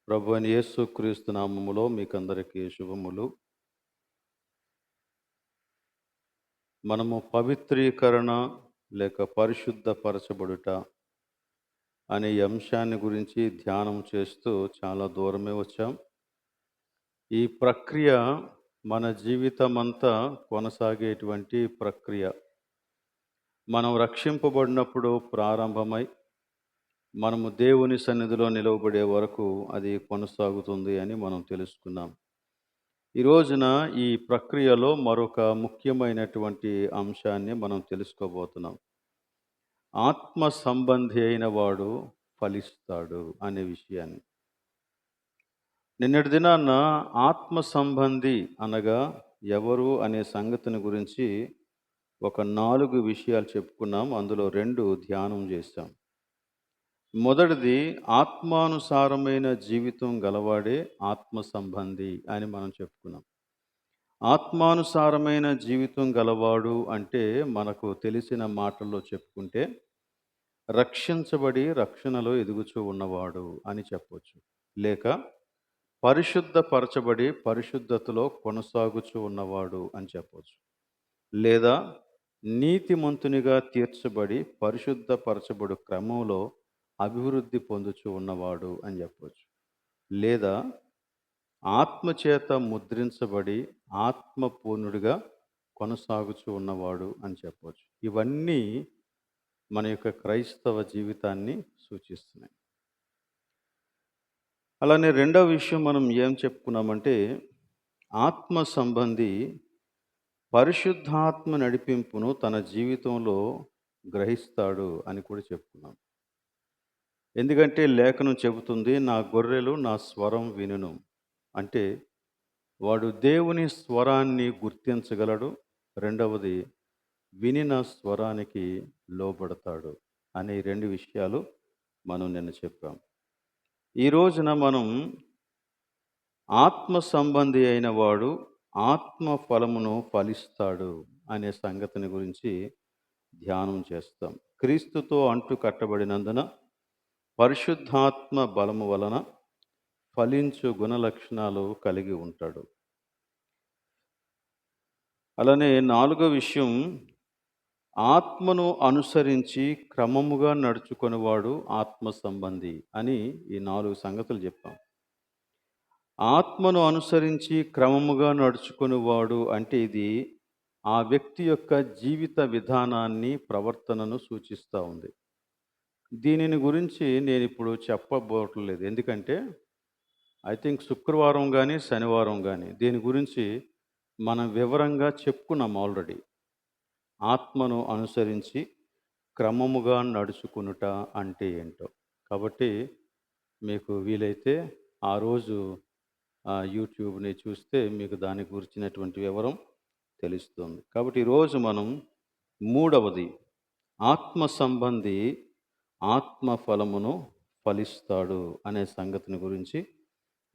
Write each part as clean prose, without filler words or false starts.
ప్రభువైన యేసుక్రీస్తు నామములో మీకందరికీ శుభములు. మనము పవిత్రీకరణ లేక పరిశుద్ధపరచబడుట అనే ఈ అంశాన్ని గురించి ధ్యానం చేస్తూ చాలా దూరమే వచ్చాం. ఈ ప్రక్రియ మన జీవితమంతా కొనసాగేటువంటి ప్రక్రియ. మనం రక్షింపబడినప్పుడు ప్రారంభమై మనము దేవుని సన్నిధిలో నిలవబడే వరకు అది కొనసాగుతుంది అని మనం తెలుసుకున్నాం. ఈ రోజున ఈ ప్రక్రియలో మరొక ముఖ్యమైనటువంటి అంశాన్ని మనం తెలుసుకోబోతున్నాం. ఆత్మ సంబంధి అయిన వాడు ఫలిస్తాడు అనే విషయాన్ని. నిన్నటి దినాన ఆత్మ సంబంధి అనగా ఎవరు అనే సంగతిని గురించి ఒక 4 విషయాలు చెప్పుకున్నాం. అందులో 2 ధ్యానం చేశాం. మొదటిది ఆత్మానుసారమైన జీవితం గలవాడే ఆత్మ సంబంధి అని మనం చెప్పుకున్నాం. ఆత్మానుసారమైన జీవితం గలవాడు అంటే మనకు తెలిసిన మాటల్లో చెప్పుకుంటే రక్షించబడి రక్షణలో ఎదుగుచూ ఉన్నవాడు అని చెప్పవచ్చు. లేక పరిశుద్ధపరచబడి పరిశుద్ధతలో కొనసాగుచూ ఉన్నవాడు అని చెప్పవచ్చు. లేదా నీతిమంతునిగా తీర్చబడి పరిశుద్ధపరచబడు క్రమంలో అభివృద్ధి పొందుచూ ఉన్నవాడు అని చెప్పవచ్చు. లేదా ఆత్మచేత ముద్రించబడి ఆత్మపూర్ణుడిగా కొనసాగుచూ ఉన్నవాడు అని చెప్పవచ్చు. ఇవన్నీ మన యొక్క క్రైస్తవ జీవితాన్ని సూచిస్తున్నాయి. అలానే రెండవ విషయం మనం ఏం చెప్పుకున్నామంటే ఆత్మ సంబంధి పరిశుద్ధాత్మ నడిపింపును తన జీవితంలో గ్రహిస్తాడు అని కూడా చెప్పుకున్నాం. ఎందుకంటే లేఖనం చెబుతుంది, నా గొర్రెలు నా స్వరం వినును. అంటే వాడు దేవుని స్వరాన్ని గుర్తించగలడు. రెండవది వినిన స్వరానికి లోబడతాడు అనే 2 విషయాలు మనం నిన్న చెప్పాం. ఈ రోజున మనం ఆత్మ సంబంధి అయిన వాడు ఆత్మ ఫలమును ఫలిస్తాడు అనే సంగతిని గురించి ధ్యానం చేస్తాం. క్రీస్తుతో అంటు కట్టబడినందున పరిశుద్ధాత్మ బలము వలన ఫలించు గుణలక్షణాలు కలిగి ఉంటాడు. అలానే 4వ విషయం ఆత్మను అనుసరించి క్రమముగా నడుచుకొనివాడు ఆత్మ సంబంధి అని ఈ 4 సంగతులు చెప్పాం. ఆత్మను అనుసరించి క్రమముగా నడుచుకొనివాడు అంటే ఇది ఆ వ్యక్తి యొక్క జీవిత విధానాన్ని ప్రవర్తనను సూచిస్తూ ఉంది. దీనిని గురించి నేను ఇప్పుడు చెప్పబోవట్లేదు. ఎందుకంటే ఐ థింక్ శుక్రవారం కానీ శనివారం కానీ దీని గురించి మనం వివరంగా చెప్పుకున్నాం ఆల్రెడీ. ఆత్మను అనుసరించి క్రమముగా నడుచుకునుట అంటే ఏంటో. కాబట్టి మీకు వీలైతే ఆ రోజు యూట్యూబ్ని చూస్తే మీకు దాని గురించినటువంటి వివరం తెలుస్తుంది. కాబట్టి ఈరోజు మనం మూడవది ఆత్మ సంబంధి ఆత్మ ఫలమును ఫలిస్తాడు అనే సంగతిని గురించి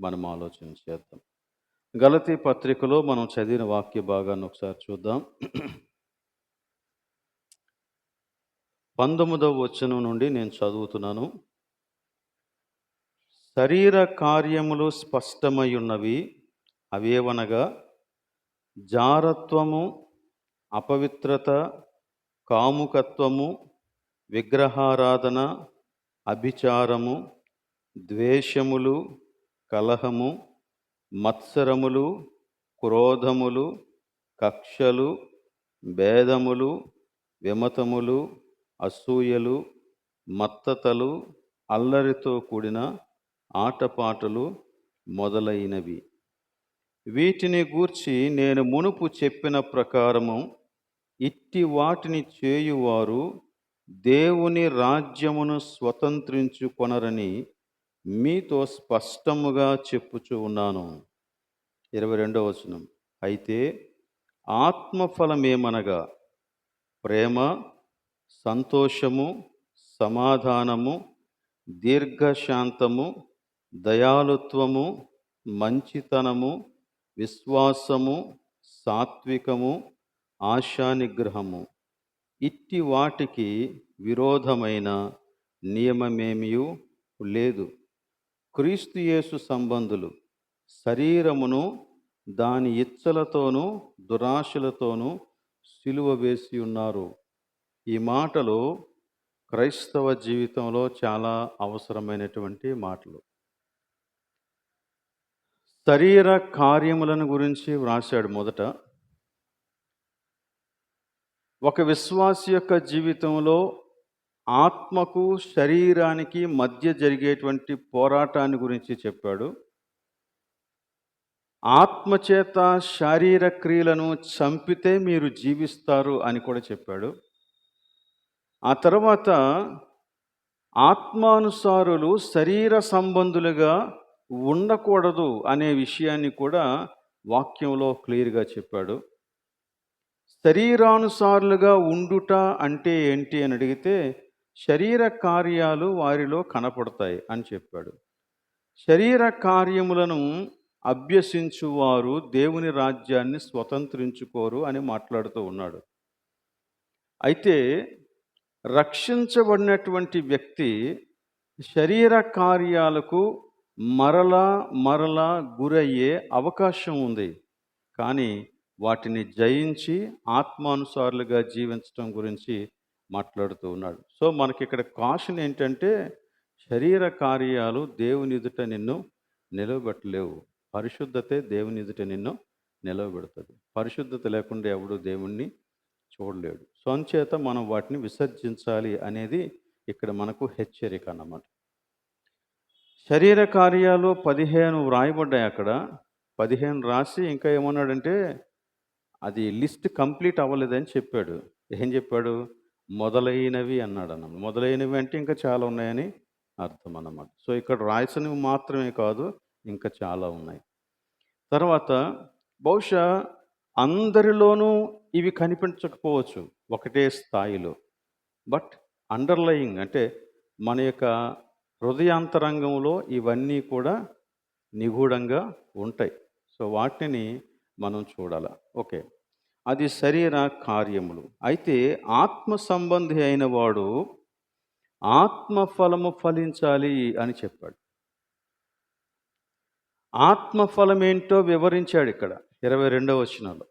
మనం ఆలోచన చేద్దాం. గలతీ పత్రికలో మనం చదివిన వాక్య భాగాన్ని ఒకసారి చూద్దాం. 19వ వచనం నుండి నేను చదువుతున్నాను. శరీర కార్యములు స్పష్టమై ఉన్నవి, అవేవనగా జారత్వము, అపవిత్రత, కాముకత్వము, విగ్రహారాధన, అభిచారము, ద్వేషములు, కలహము, మత్సరములు, క్రోధములు, కక్షలు, భేదములు, విమతములు, అసూయలు, మత్తతలు, అల్లరితో కూడిన ఆటపాటలు మొదలైనవి. వీటిని గూర్చి నేను మునుపు చెప్పిన ప్రకారము ఇట్టి వాటిని చేయువారు దేవుని రాజ్యమును స్వతంత్రించుకొనరని మీతో స్పష్టముగా చెప్పుచూ ఉన్నాను. 22వ వచనం. అయితే ఆత్మఫలమేమనగా ప్రేమ, సంతోషము, సమాధానము, దీర్ఘశాంతము, దయాళుత్వము, మంచితనము, విశ్వాసము, సాత్వికము, ఆశానిగ్రహము. ఇట్టి వాటికి విరోధమైన నియమమేమీ లేదు. క్రీస్తు యేసు సంబంధులు శరీరమును దాని ఇచ్చలతోనూ దురాశలతోనూ సిలువ వేసి ఉన్నారు. ఈ మాటలు క్రైస్తవ జీవితంలో చాలా అవసరమైనటువంటి మాటలు. శరీర కార్యములను గురించి వ్రాశాడు మొదట. ఒక విశ్వాసి యొక్క జీవితంలో ఆత్మకు శరీరానికి మధ్య జరిగేటువంటి పోరాటాన్ని గురించి చెప్పాడు. ఆత్మచేత శారీర క్రియలను చంపితే మీరు జీవిస్తారు అని కూడా చెప్పాడు. ఆ తర్వాత ఆత్మానుసారులు శరీర సంబంధులుగా ఉండకూడదు అనే విషయాన్ని కూడా వాక్యంలో క్లియర్గా చెప్పాడు. శరీరానుసారులుగా ఉండుట అంటే ఏంటి అని అడిగితే శరీర కార్యాలు వారిలో కనపడతాయి అని చెప్పాడు. శరీర కార్యములను అభ్యసించువారు దేవుని రాజ్యాన్ని స్వతంత్రించుకోరు అని మాట్లాడుతూ ఉన్నాడు. అయితే రక్షించబడినటువంటి వ్యక్తి శరీర కార్యాలకు మరలా గురయ్యే అవకాశం ఉంది. కానీ వాటిని జయించి ఆత్మానుసారులుగా జీవించడం గురించి మాట్లాడుతూ ఉన్నాడు. సో మనకి ఇక్కడ కాషన్ ఏంటంటే శరీర కార్యాలు దేవుని ఎదుట నిన్ను నిలవబెట్టలేవు. పరిశుద్ధతే దేవుని ఎదుట నిన్ను నిలవబెడుతుంది. పరిశుద్ధత లేకుండా ఎవడు దేవుణ్ణి చూడలేడు. సో అంచేత మనం వాటిని విసర్జించాలి అనేది ఇక్కడ మనకు హెచ్చరిక అన్నమాట. శరీర కార్యాలు 15 వ్రాయబడ్డాయి అక్కడ. 15 రాసి ఇంకా ఏమన్నాడంటే అది లిస్ట్ కంప్లీట్ అవ్వలేదని చెప్పాడు. ఏం చెప్పాడు? మొదలైనవి అన్నాడు అన్నమాట. మొదలైనవి అంటే ఇంకా చాలా ఉన్నాయని అర్థం అన్నమాట. సో ఇక్కడ రాసినవి మాత్రమే కాదు, ఇంకా చాలా ఉన్నాయి. తర్వాత బహుశా అందరిలోనూ ఇవి కనిపించకపోవచ్చు ఒకటే స్థాయిలో. బట్ అండర్లయింగ్ అంటే మన యొక్క హృదయాంతరంగంలో ఇవన్నీ కూడా నిగూఢంగా ఉంటాయి. సో వాటిని మనం చూడాలి. ఓకే, అది శరీర కార్యములు. అయితే ఆత్మ సంబంధి అయిన వాడు ఆత్మ ఫలము ఫలించాలి అని చెప్పాడు. ఆత్మ ఫలం ఏంటో వివరించాడు ఇక్కడ 22వ వచనంలో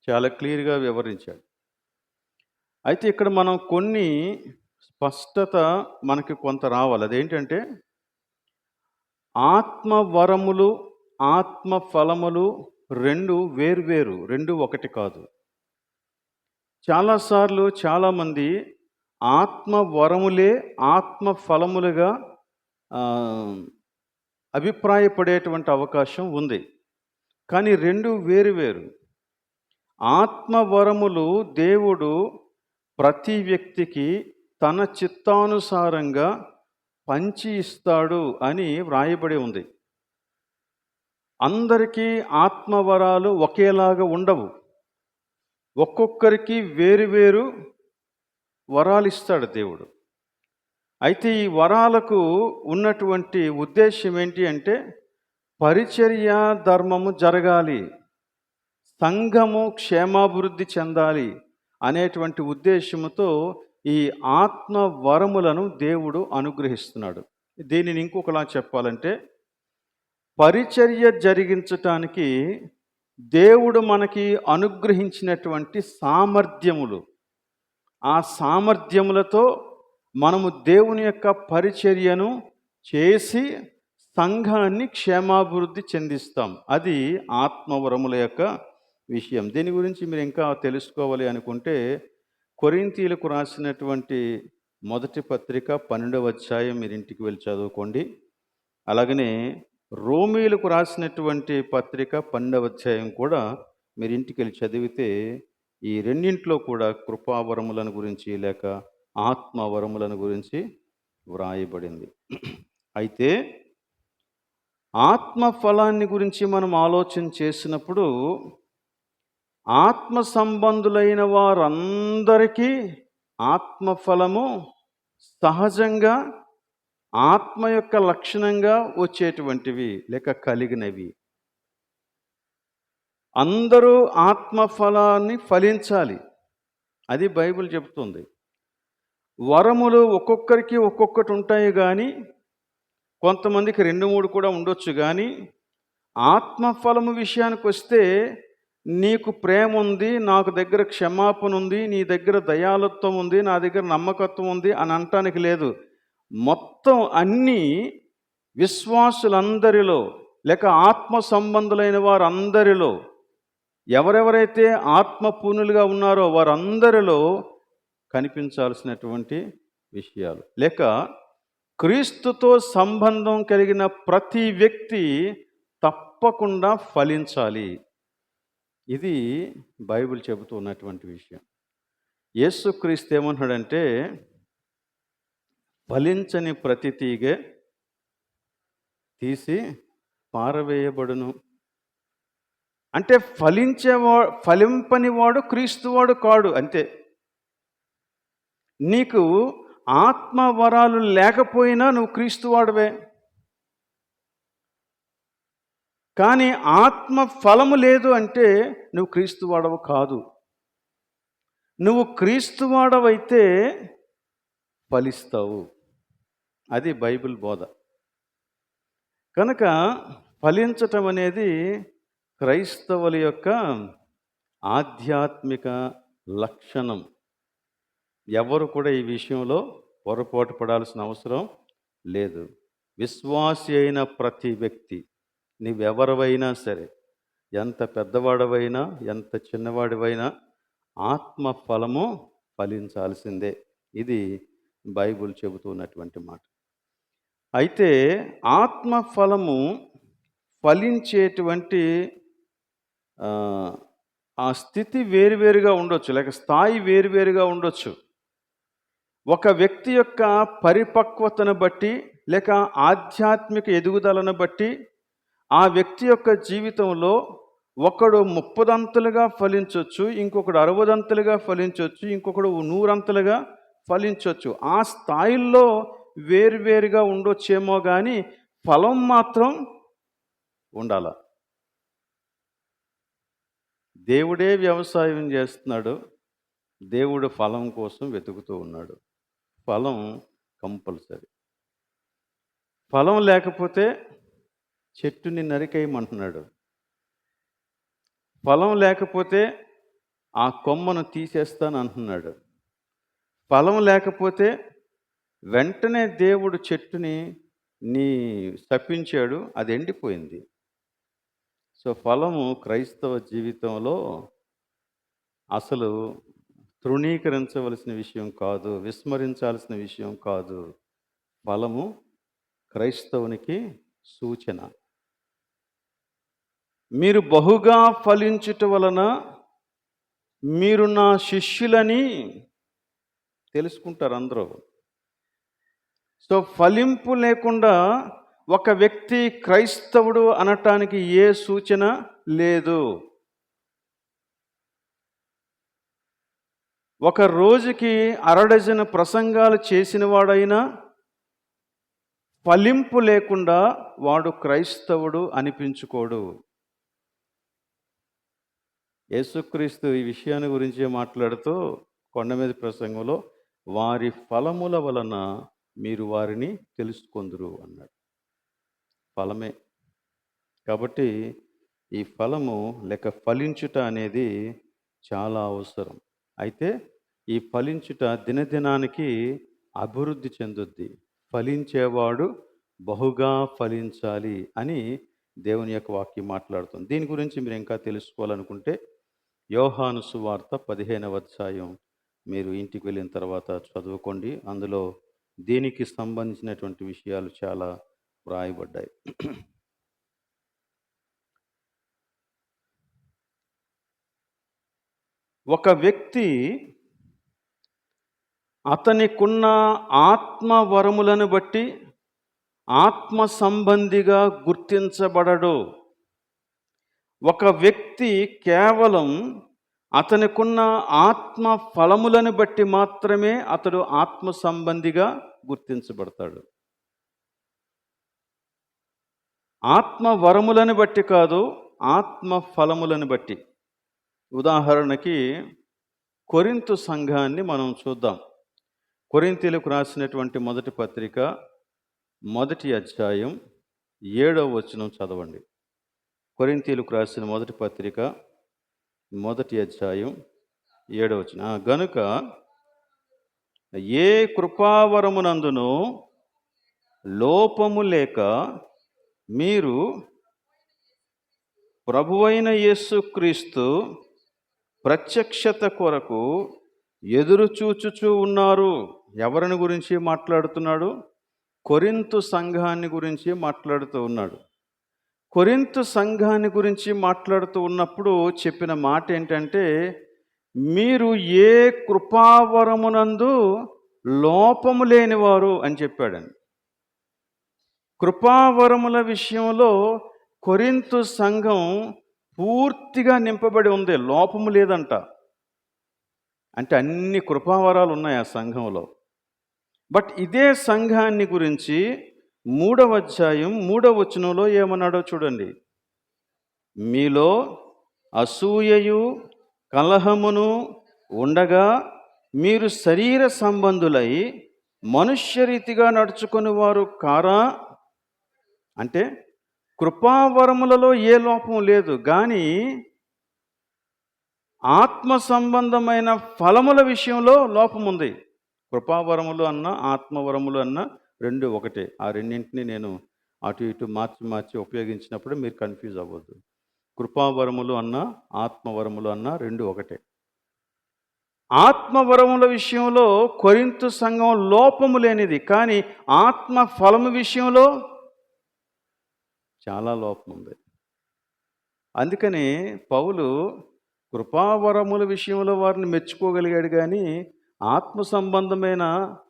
చాలా క్లియర్గా వివరించాడు. అయితే ఇక్కడ మనం కొన్ని స్పష్టత మనకి కొంత రావాలి. అదేంటంటే ఆత్మ వరములు ఆత్మ ఫలములు రెండు వేర్వేరు, రెండు ఒకటి కాదు. చాలాసార్లు చాలామంది ఆత్మ వరములే ఆత్మ ఫలములుగా అభిప్రాయపడేటువంటి అవకాశం ఉంది. కానీ రెండు వేరువేరు. ఆత్మ వరములు దేవుడు ప్రతి వ్యక్తికి తన చిత్తానుసారంగా పంచి ఇస్తాడు అని వ్రాయబడి ఉంది. అందరికీ ఆత్మవరాలు ఒకేలాగా ఉండవు. ఒక్కొక్కరికి వేరువేరు వరాలు ఇస్తాడు దేవుడు. అయితే ఈ వరాలకు ఉన్నటువంటి ఉద్దేశం ఏంటి అంటే పరిచర్య ధర్మము జరగాలి, సంఘము క్షేమాభివృద్ధి చెందాలి అనేటువంటి ఉద్దేశముతో ఈ ఆత్మ వరములను దేవుడు అనుగ్రహిస్తున్నాడు. దీనిని ఇంకొకలా చెప్పాలంటే పరిచర్య జరిగించటానికి దేవుడు మనకి అనుగ్రహించినటువంటి సామర్థ్యములు, ఆ సామర్థ్యములతో మనము దేవుని యొక్క పరిచర్యను చేసి సంఘాన్ని క్షేమాభివృద్ధి చెందిస్తాం. అది ఆత్మవరముల యొక్క విషయం. దీని గురించి మీరు ఇంకా తెలుసుకోవాలి అనుకుంటే కొరింథీయులకు రాసినటువంటి మొదటి పత్రిక 12వ అధ్యాయం మీరు ఇంటికి వెళ్ళి చదువుకోండి. అలాగనే రోమీయులకు రాసినటువంటి పత్రిక 12వ అధ్యాయం కూడా మీరు ఇంటికి వెళ్ళి చదివితే ఈ రెండింటిలో కూడా కృపావరములను గురించి లేక ఆత్మవరములను గురించి వ్రాయబడింది. అయితే ఆత్మ ఫలాన్ని గురించి మనం ఆలోచన చేసినప్పుడు ఆత్మ సంబంధులైన వారందరికీ ఆత్మఫలము సహజంగా ఆత్మ యొక్క లక్షణంగా వచ్చేటువంటివి లేక కలిగినవి. అందరూ ఆత్మఫలాన్ని ఫలించాలి, అది బైబిల్ చెబుతుంది. వరములు ఒక్కొక్కరికి ఒక్కొక్కటి ఉంటాయి, కానీ కొంతమందికి 2, 3 కూడా ఉండొచ్చు గానీ, ఆత్మఫలము విషయానికొస్తే నీకు ప్రేముంది, నాకు దగ్గర క్షమాపణుంది, నీ దగ్గర దయాళుత్వం ఉంది, నా దగ్గర నమ్మకత్వం ఉంది అని అనటానికి లేదు. మొత్తం అన్నీ విశ్వాసులందరిలో లేక ఆత్మ సంబంధులైన వారందరిలో ఎవరెవరైతే ఆత్మపూర్ణులుగా ఉన్నారో వారందరిలో కనిపించాల్సినటువంటి విషయాలు. లేక క్రీస్తుతో సంబంధం కలిగిన ప్రతి వ్యక్తి తప్పకుండా ఫలించాలి. ఇది బైబిల్ చెబుతూ ఉన్నటువంటి విషయం. యేసుక్రీస్తు ఏమన్నాడంటే, ఫలించని ప్రతి తీగె తీసి పారవేయబడును. అంటే ఫలింపనివాడు క్రీస్తువాడు కాడు అంతే. నీకు ఆత్మ వరాలు లేకపోయినా నువ్వు క్రీస్తువాడవే. కానీ ఆత్మ ఫలము లేదు అంటే నువ్వు క్రీస్తువాడవు కాదు. నువ్వు క్రీస్తువాడవైతే ఫలిస్తావు. అది బైబిల్ బోధ. కనుక ఫలించటం అనేది క్రైస్తవుల యొక్క ఆధ్యాత్మిక లక్షణం. ఎవరు కూడా ఈ విషయంలో పొరపాటు పడాల్సిన అవసరం లేదు. విశ్వాసి అయిన ప్రతి వ్యక్తి, నీవెవరివైనా సరే, ఎంత పెద్దవాడవైనా ఎంత చిన్నవాడివైనా ఆత్మ ఫలము ఫలించాల్సిందే. ఇది బైబిల్ చెబుతున్నటువంటి మాట. అయితే ఆత్మ ఫలము ఫలించేటువంటి ఆ స్థితి వేరువేరుగా ఉండొచ్చు, లేక స్థాయి వేరువేరుగా ఉండొచ్చు. ఒక వ్యక్తి యొక్క పరిపక్వతను బట్టి లేక ఆధ్యాత్మిక ఎదుగుదలను బట్టి ఆ వ్యక్తి యొక్క జీవితంలో ఒకడు 30 ఫలించవచ్చు, ఇంకొకడు 60 ఫలించవచ్చు, ఇంకొకడు 100 ఫలించవచ్చు. ఆ స్థాయిల్లో వేరువేరుగా ఉండొచ్చేమో కానీ ఫలం మాత్రం ఉండాల. దేవుడే వ్యవసాయం చేస్తున్నాడు, దేవుడు ఫలం కోసం వెతుకుతూ ఉన్నాడు. ఫలం కంపల్సరీ. ఫలం లేకపోతే చెట్టుని నరికేయమంటున్నాడు. ఫలం లేకపోతే ఆ కొమ్మను తీసేస్తాను అంటున్నాడు. ఫలం లేకపోతే వెంటనే దేవుడు చెట్టుని శపించాడు, అది ఎండిపోయింది. సో ఫలము క్రైస్తవ జీవితంలో అసలు తృణీకరించవలసిన విషయం కాదు, విస్మరించాల్సిన విషయం కాదు. ఫలము క్రైస్తవునికి సూచన. మీరు బహుగా ఫలించుట వలన మీరు నా శిష్యులని తెలుసుకుంటారు అందరూ. సో ఫలింపు లేకుండా ఒక వ్యక్తి క్రైస్తవుడు అనటానికి ఏ సూచన లేదు. ఒక రోజుకి 60 ప్రసంగాలు చేసిన వాడైనా ఫలింపు లేకుండా వాడు క్రైస్తవుడు అనిపించుకోడు. యేసుక్రీస్తు ఈ విషయాన్ని గురించి మాట్లాడుతూ కొండ మీద ప్రసంగంలో వారి ఫలముల వలన మీరు వారిని తెలుసుకొందురు అన్నాడు. ఫలమే. కాబట్టి ఈ ఫలము లేక ఫలించుట అనేది చాలా అవసరం. అయితే ఈ ఫలించుట దినదినానికి అభివృద్ధి చెందుద్ది. ఫలించేవాడు బహుగా ఫలించాలి అని దేవుని యొక్క వాక్యం మాట్లాడుతుంది. దీని గురించి మీరు ఇంకా తెలుసుకోవాలనుకుంటే యోహాను సువార్త 15వ అధ్యాయం మీరు ఇంటికి వెళ్ళిన తర్వాత చదువుకోండి. అందులో దీనికి సంబంధించినటువంటి విషయాలు చాలా వ్రాయబడ్డాయి. ఒక వ్యక్తి అతనికున్న ఆత్మ వరములను బట్టి ఆత్మ సంబంధిగా గుర్తించబడడు. ఒక వ్యక్తి కేవలం అతనికున్న ఆత్మ ఫలములను బట్టి మాత్రమే అతడు ఆత్మ సంబంధిగా గుర్తించబడతాడు. ఆత్మ వరములను బట్టి కాదు, ఆత్మ ఫలములను బట్టి. ఉదాహరణకి కొరింథు సంఘాన్ని మనం చూద్దాం. కొరింథీయులకు రాసినటువంటి మొదటి పత్రిక మొదటి అధ్యాయం 7వ వచనం చదవండి. కొరింథీయులకు రాసిన మొదటి పత్రిక మొదటి అధ్యాయం 7వ వచనం. గనుక ఏ కృపావరమునందును లోపము లేక మీరు ప్రభువైన యేసుక్రీస్తు ప్రత్యక్షత కొరకు ఎదురు చూచుచూ ఉన్నారు. ఎవరిని గురించి మాట్లాడుతున్నాడు? కొరింథు సంఘాన్ని గురించి మాట్లాడుతూ ఉన్నాడు. కొరింథు సంఘాన్ని గురించి మాట్లాడుతూ ఉన్నప్పుడు చెప్పిన మాట ఏంటంటే, మీరు ఏ కృపావరమునందు లోపము లేనివారు అని చెప్పాడండి. కృపావరముల విషయంలో కొరింథు సంఘం పూర్తిగా నింపబడి ఉంది, లోపము లేదంట. అంటే అన్ని కృపావరాలు ఉన్నాయి ఆ సంఘంలో. బట్ ఇదే సంఘాన్ని గురించి 3వ అధ్యాయం 3వ వచనంలో ఏమన్నాడో చూడండి. మీలో అసూయయు కలహమును ఉండగా మీరు శరీర సంబంధులై మనుష్యరీతిగా నడుచుకుని వారు కారా? అంటే కృపావరములలో ఏ లోపం లేదు, కానీ ఆత్మ సంబంధమైన ఫలముల విషయంలో లోపం ఉంది. కృపావరములు అన్న ఆత్మవరములు అన్న రెండు ఒకటే. ఆ రెండింటిని నేను అటు ఇటు మార్చి ఉపయోగించినప్పుడు మీరు కన్ఫ్యూజ్ అవ్వద్దు. కృపావరములు అన్న ఆత్మవరములు అన్న రెండు ఒకటే. ఆత్మవరముల విషయంలో కొరింథు సంఘం లోపము లేనిది, కానీ ఆత్మ ఫలము విషయంలో చాలా లోపం ఉంది. అందుకని పౌలు కృపావరముల విషయంలో వారిని మెచ్చుకోగలిగాడు, కానీ ఆత్మ సంబంధమైన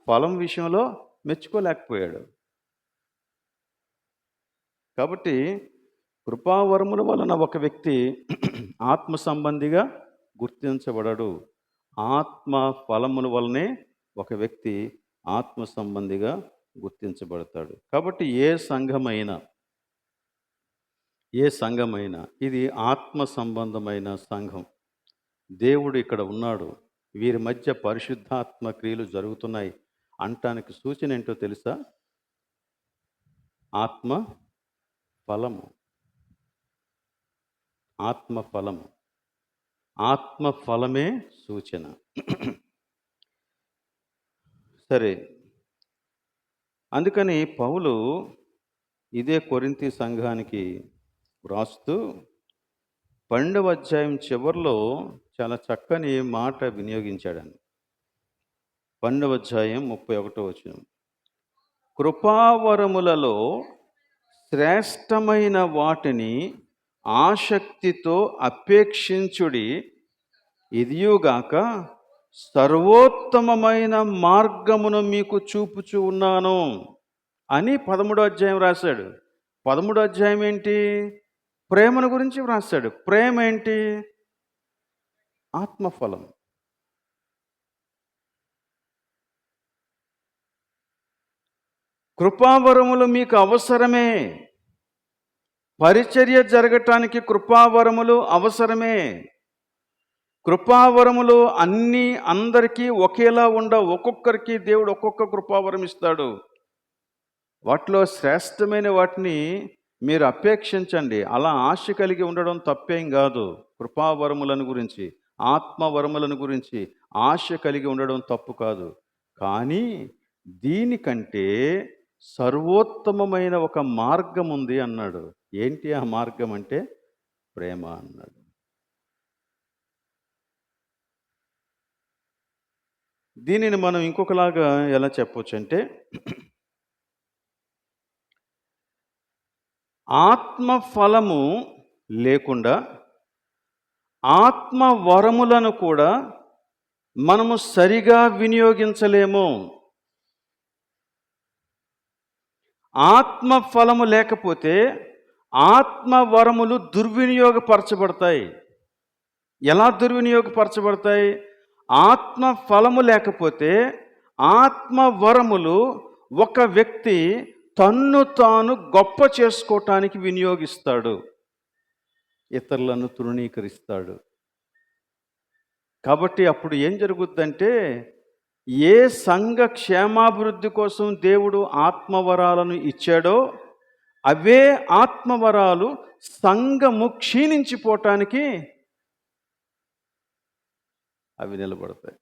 ఫలం విషయంలో మెచ్చుకోలేకపోయాడు. కాబట్టి కృపావరముల వలన ఒక వ్యక్తి ఆత్మ సంబంధిగా గుర్తించబడడు. ఆత్మ ఫలముల వలనే ఒక వ్యక్తి ఆత్మ సంబంధిగా గుర్తించబడతాడు. కాబట్టి ఏ సంఘమైనా ఇది ఆత్మ సంబంధమైన సంఘం. దేవుడు ఇక్కడ ఉన్నాడు, వీరి మధ్య పరిశుద్ధాత్మ క్రియలు జరుగుతున్నాయి అంటానికి సూచన ఏంటో తెలుసా? ఆత్మ ఫలము. ఆత్మ ఫలమే సూచన. సరే, అందుకని పౌలు ఇదే కొరింథీ సంఘానికి రాస్తూ 12వ అధ్యాయం చివరిలో చాలా చక్కని మాట వినియోగించాడని. 12వ అధ్యాయం 31వ వచనం. కృపావరములలో శ్రేష్టమైన వాటిని ఆసక్తితో అపేక్షించుడి, ఇదియుగాక సర్వోత్తమమైన మార్గమును మీకు చూపుచూ ఉన్నాను అని 13వ అధ్యాయం రాశాడు. 13వ అధ్యాయం ఏంటి? ప్రేమను గురించి వ్రాస్తాడు. ప్రేమ ఏంటి? ఆత్మఫలం. కృపావరములు మీకు అవసరమే. పరిచర్య జరగటానికి కృపావరములు అవసరమే. కృపావరములు అందరికీ ఒకేలా ఉండవు. ఒక్కొక్కరికి దేవుడు ఒక్కొక్క కృపావరం ఇస్తాడు. వాటిలో శ్రేష్టమైన వాటిని మీరు అపేక్షించండి. అలా ఆశ కలిగి ఉండడం తప్పేం కాదు. కృపావరములను గురించి, ఆత్మవరములను గురించి ఆశ కలిగి ఉండడం తప్పు కాదు. కానీ దీనికంటే సర్వోత్తమమైన ఒక మార్గం ఉంది అన్నాడు. ఏంటి ఆ మార్గం అంటే? ప్రేమ అన్నాడు. దీనిని మనం ఇంకొకలాగా ఎలా చెప్పొచ్చు అంటే, ఆత్మ ఫలము లేకుండా ఆత్మ వరములను కూడా మనము సరిగా వినియోగించలేము. ఆత్మ ఫలము లేకపోతే ఆత్మ వరములు దుర్వినియోగపరచబడతాయి. ఎలా దుర్వినియోగపరచబడతాయి? ఆత్మ ఫలము లేకపోతే ఆత్మ వరములు ఒక వ్యక్తి తన్ను తాను గొప్ప చేసుకోవటానికి వినియోగిస్తాడు, ఇతరులను తృణీకరిస్తాడు. కాబట్టి అప్పుడు ఏం జరుగుద్దంటే, ఏ సంఘ క్షేమాభివృద్ధి కోసం దేవుడు ఆత్మవరాలను ఇచ్చాడో అవే ఆత్మవరాలు సంఘము క్షీణించిపోవటానికి అవి నిలబడతాయి.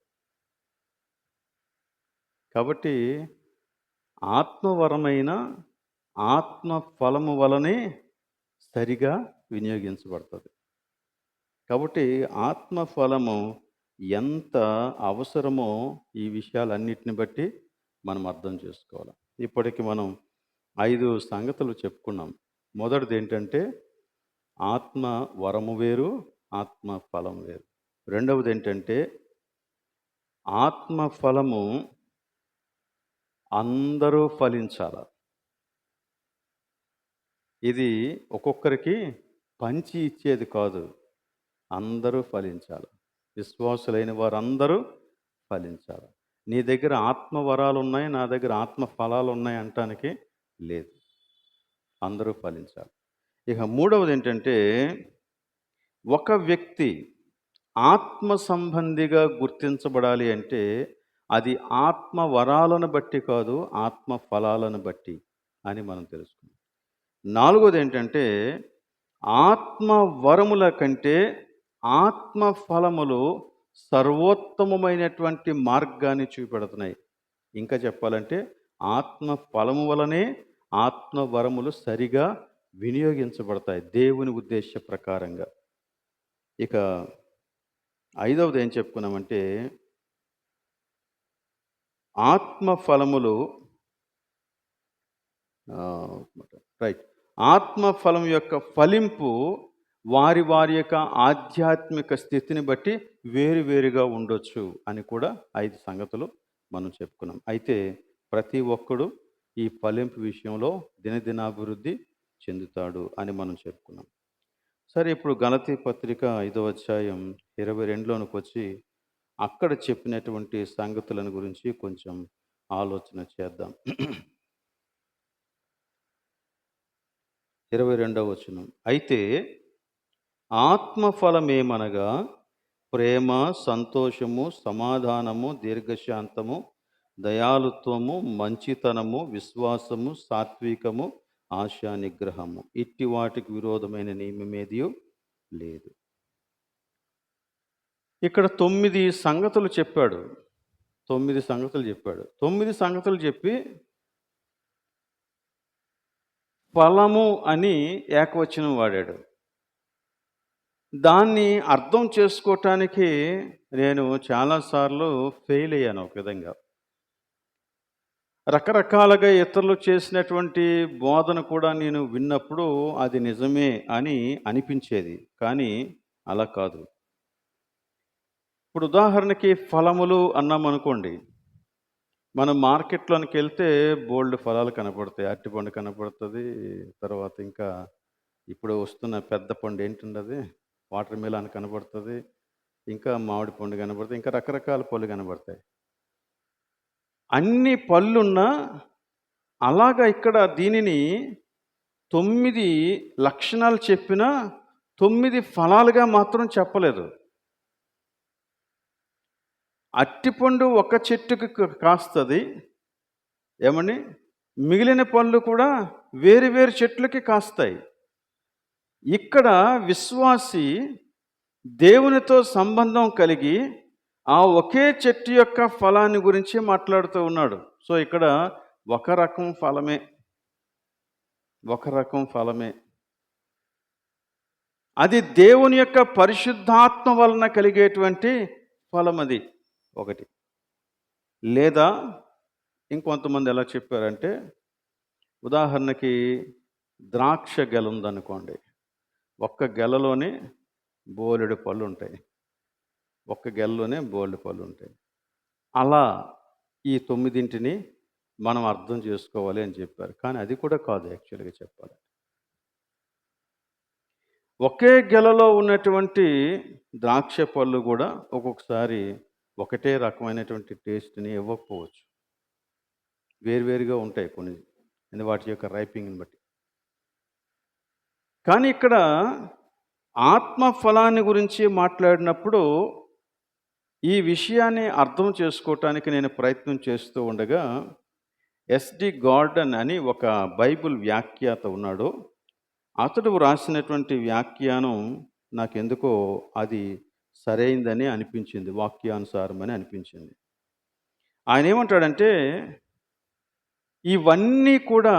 కాబట్టి ఆత్మవరమైన ఆత్మ ఫలము వలనే సరిగా వినియోగించబడుతుంది. కాబట్టి ఆత్మ ఫలము ఎంత అవసరమో ఈ విషయాలన్నిటిని బట్టి మనం అర్థం చేసుకోవాలి. ఇప్పటికి మనం 5 సంగతులు చెప్పుకున్నాం. మొదటిది ఏంటంటే ఆత్మ వరము వేరు, ఆత్మ ఫలం వేరు. రెండవది ఏంటంటే ఆత్మ ఫలము అందరూ ఫలించాల. ఇది ఒక్కొక్కరికి పంచి ఇచ్చేది కాదు, అందరూ ఫలించాలి. విశ్వాసులైన వారందరూ ఫలించాలి. నీ దగ్గర ఆత్మ వరాలు ఉన్నాయి, నా దగ్గర ఆత్మ ఫలాలు ఉన్నాయి అంటానికి లేదు. అందరూ ఫలించాలి. ఇక మూడవది ఏంటంటే ఒక వ్యక్తి ఆత్మ సంబంధిగా గుర్తించబడాలి అంటే అది ఆత్మ వరాలను బట్టి కాదు, ఆత్మ ఫలాలను బట్టి అని మనం తెలుసుకున్నాం. నాలుగోది ఏంటంటే ఆత్మ వరముల కంటే ఆత్మ ఫలములు సర్వోత్తమమైనటువంటి మార్గాన్ని చూపెడుతున్నాయి. ఇంకా చెప్పాలంటే ఆత్మ ఫలము వలనే ఆత్మ వరములు సరిగా వినియోగించబడతాయి దేవుని ఉద్దేశ ప్రకారంగా. ఇక ఐదవది ఏం చెప్పుకున్నామంటే ఆత్మ ఫలములు రైట్ ఆత్మ ఫలం యొక్క ఫలింపు వారి వారి యొక్క ఆధ్యాత్మిక స్థితిని బట్టి వేరువేరుగా ఉండొచ్చు అని కూడా 5 సంగతులు మనం చెప్పుకున్నాం. అయితే ప్రతి ఒక్కడు ఈ ఫలింపు విషయంలో దినదినాభివృద్ధి చెందుతాడు అని మనం చెప్పుకున్నాం. సరే, ఇప్పుడు గలతీ పత్రిక 5వ అధ్యాయం 22లోనికి వచ్చి అక్కడ చెప్పినటువంటి సంగతులను గురించి కొంచెం ఆలోచన చేద్దాం. 22వ వచనం, అయితే ఆత్మఫలమేమనగా ప్రేమ, సంతోషము, సమాధానము, దీర్ఘశాంతము, దయాళుత్వము, మంచితనము, విశ్వాసము, సాత్వికము, ఆశా నిగ్రహము. ఇట్టి వాటికి విరోధమైన నియమమేదియూ లేదు. ఇక్కడ 9 సంగతులు చెప్పాడు. 9 సంగతులు చెప్పాడు. 9 సంగతులు చెప్పి ఫలము అని ఏకవచనం వాడాడు. దాన్ని అర్థం చేసుకోవటానికి నేను చాలాసార్లు ఫెయిల్ అయ్యాను. ఒక విధంగా రకరకాలుగా ఇతరులు చేసినటువంటి బోధన కూడా నేను విన్నప్పుడు అది నిజమే అని అనిపించేది, కానీ అలా కాదు. ఇప్పుడు ఉదాహరణకి ఫలములు అన్నాం అనుకోండి, మనం మార్కెట్లోనికి వెళ్తే బోల్డ్ ఫలాలు కనపడతాయి. అరటిపండు కనపడుతుంది, తర్వాత ఇంకా ఇప్పుడు వస్తున్న పెద్ద పండు ఏంటుండదు, వాటర్ మిలాన్ కనబడుతుంది, ఇంకా మామిడి పండు కనబడుతుంది, ఇంకా రకరకాల పళ్ళు కనబడతాయి. అన్ని పళ్ళున్నా అలాగా ఇక్కడ దీనిని 9 లక్షణాలు చెప్పినా 9 ఫలాలుగా మాత్రం చెప్పలేదు. అరటిపండు ఒక చెట్టుకి కాస్తుంది ఏమని, మిగిలిన పళ్ళు కూడా వేరు వేరు చెట్లకి కాస్తాయి. ఇక్కడ విశ్వాసి దేవునితో సంబంధం కలిగి ఆ ఒకే చెట్టు యొక్క ఫలాన్ని గురించి మాట్లాడుతూ ఉన్నాడు. సో ఇక్కడ ఒక రకం ఫలమే అది దేవుని యొక్క పరిశుద్ధాత్మ వలన కలిగేటువంటి ఫలం. అది ఒకటి. లేదా ఇంకొంతమంది ఎలా చెప్పారంటే, ఉదాహరణకి ద్రాక్ష గెల ఉందనుకోండి, ఒక్క గెలలోనే బోలెడు పళ్ళు ఉంటాయి, ఒక్క గెలలోనే బోలెడు పళ్ళు ఉంటాయి. అలా ఈ 9 మనం అర్థం చేసుకోవాలి అని చెప్పారు. కానీ అది కూడా కాదు యాక్చువల్గా చెప్పాలి. ఒకే గెలలో ఉన్నటువంటి ద్రాక్ష పళ్ళు కూడా ఒక్కొక్కసారి ఒకటే రకమైనటువంటి టేస్ట్ని ఇవ్వకపోవచ్చు, వేరువేరుగా ఉంటాయి కొన్ని వాటి యొక్క రైపింగ్ని బట్టి. కానీ ఇక్కడ ఆత్మ ఫలాన్ని గురించి మాట్లాడినప్పుడు ఈ విషయాన్ని అర్థం చేసుకోవటానికి నేను ప్రయత్నం చేస్తూ ఉండగా ఎస్డి గార్డన్ అని ఒక బైబిల్ వ్యాఖ్యాత ఉన్నాడు. అతడు వ్రాసినటువంటి వ్యాఖ్యానం నాకెందుకో అది సరైందని అనిపించింది. వాక్యానుసారమని అనిపించింది. ఆయన ఏమంటాడంటే, ఇవన్నీ కూడా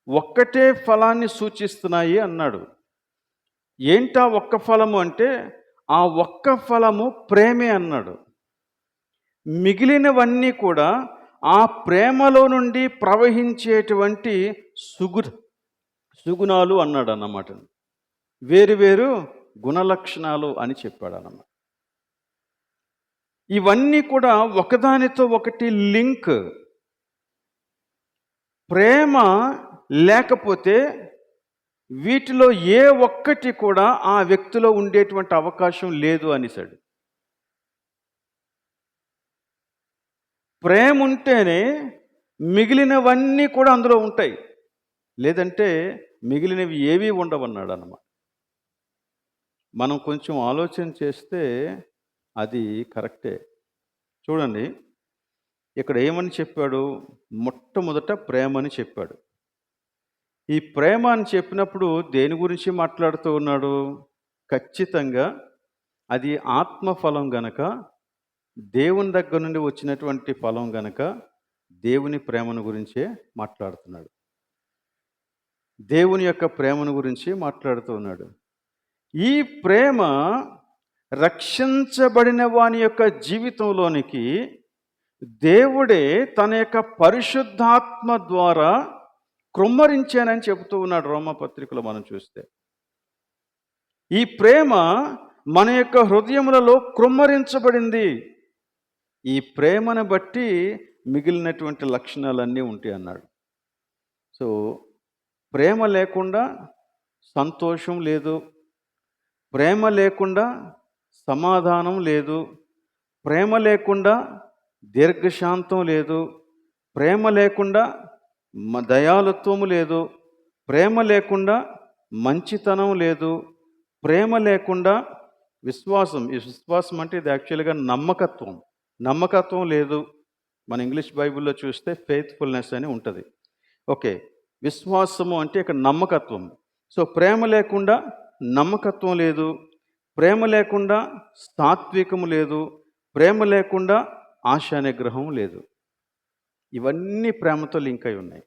ఒక్కటే ఫలాన్ని సూచిస్తున్నాయి అన్నాడు. ఏంటా ఒక్క ఫలము అంటే, ఆ ఒక్క ఫలము ప్రేమే అన్నాడు. మిగిలినవన్నీ కూడా ఆ ప్రేమలో నుండి ప్రవహించేటువంటి సుగుణాలు అన్నాడన్నమాట. వేరు వేరు గుణలక్షణాలు అని చెప్పాడన్నమాట. ఇవన్నీ కూడా ఒకదానితో ఒకటి లింక్. ప్రేమ లేకపోతే వీటిలో ఏ ఒక్కటి కూడా ఆ వ్యక్తిలో ఉండేటువంటి అవకాశం లేదు అనేసాడు. ప్రేమ ఉంటేనే మిగిలినవన్నీ కూడా అందులో ఉంటాయి, లేదంటే మిగిలినవి ఏవీ ఉండవన్నాడు అన్నమాట. మనం కొంచెం ఆలోచన చేస్తే అది కరెక్టే. చూడండి, ఇక్కడ ఏమని చెప్పాడు? మొట్టమొదట ప్రేమని చెప్పాడు. ఈ ప్రేమ అని చెప్పినప్పుడు దేని గురించి మాట్లాడుతూ ఉన్నాడు? ఖచ్చితంగా అది ఆత్మఫలం గనక, దేవుని దగ్గర నుండి వచ్చినటువంటి ఫలం గనక దేవుని ప్రేమను గురించే మాట్లాడుతున్నాడు. దేవుని యొక్క ప్రేమను గురించి మాట్లాడుతూ ఉన్నాడు. ఈ ప్రేమ రక్షించబడిన వాని యొక్క జీవితంలోనికి దేవుడే తన యొక్క పరిశుద్ధాత్మ ద్వారా కృమ్మరించానని చెబుతూ ఉన్నాడు రోమపత్రికలో మనం చూస్తే. ఈ ప్రేమ మన యొక్క హృదయములలో కృమ్మరించబడింది. ఈ ప్రేమను బట్టి మిగిలినటువంటి లక్షణాలన్నీ ఉంటాయి అన్నాడు. సో ప్రేమ లేకుండా సంతోషం లేదు, ప్రేమ లేకుండా సమాధానం లేదు, ప్రేమ లేకుండా దీర్ఘశాంతం లేదు, ప్రేమ లేకుండా దయాళుత్వము లేదు, ప్రేమ లేకుండా మంచితనం లేదు, ప్రేమ లేకుండా విశ్వాసం అంటే ఇది యాక్చువల్గా నమ్మకత్వం లేదు. మన ఇంగ్లీష్ బైబిల్లో చూస్తే ఫెయిత్ఫుల్నెస్ అని ఉంటుంది. ఓకే, విశ్వాసము అంటే ఇక్కడ నమ్మకత్వం. సో ప్రేమ లేకుండా నమ్మకత్వం లేదు, ప్రేమ లేకుండా సాత్వికము లేదు, ప్రేమ లేకుండా ఆశా నిగ్రహం లేదు. ఇవన్నీ ప్రేమతో లింక్ అయి ఉన్నాయి.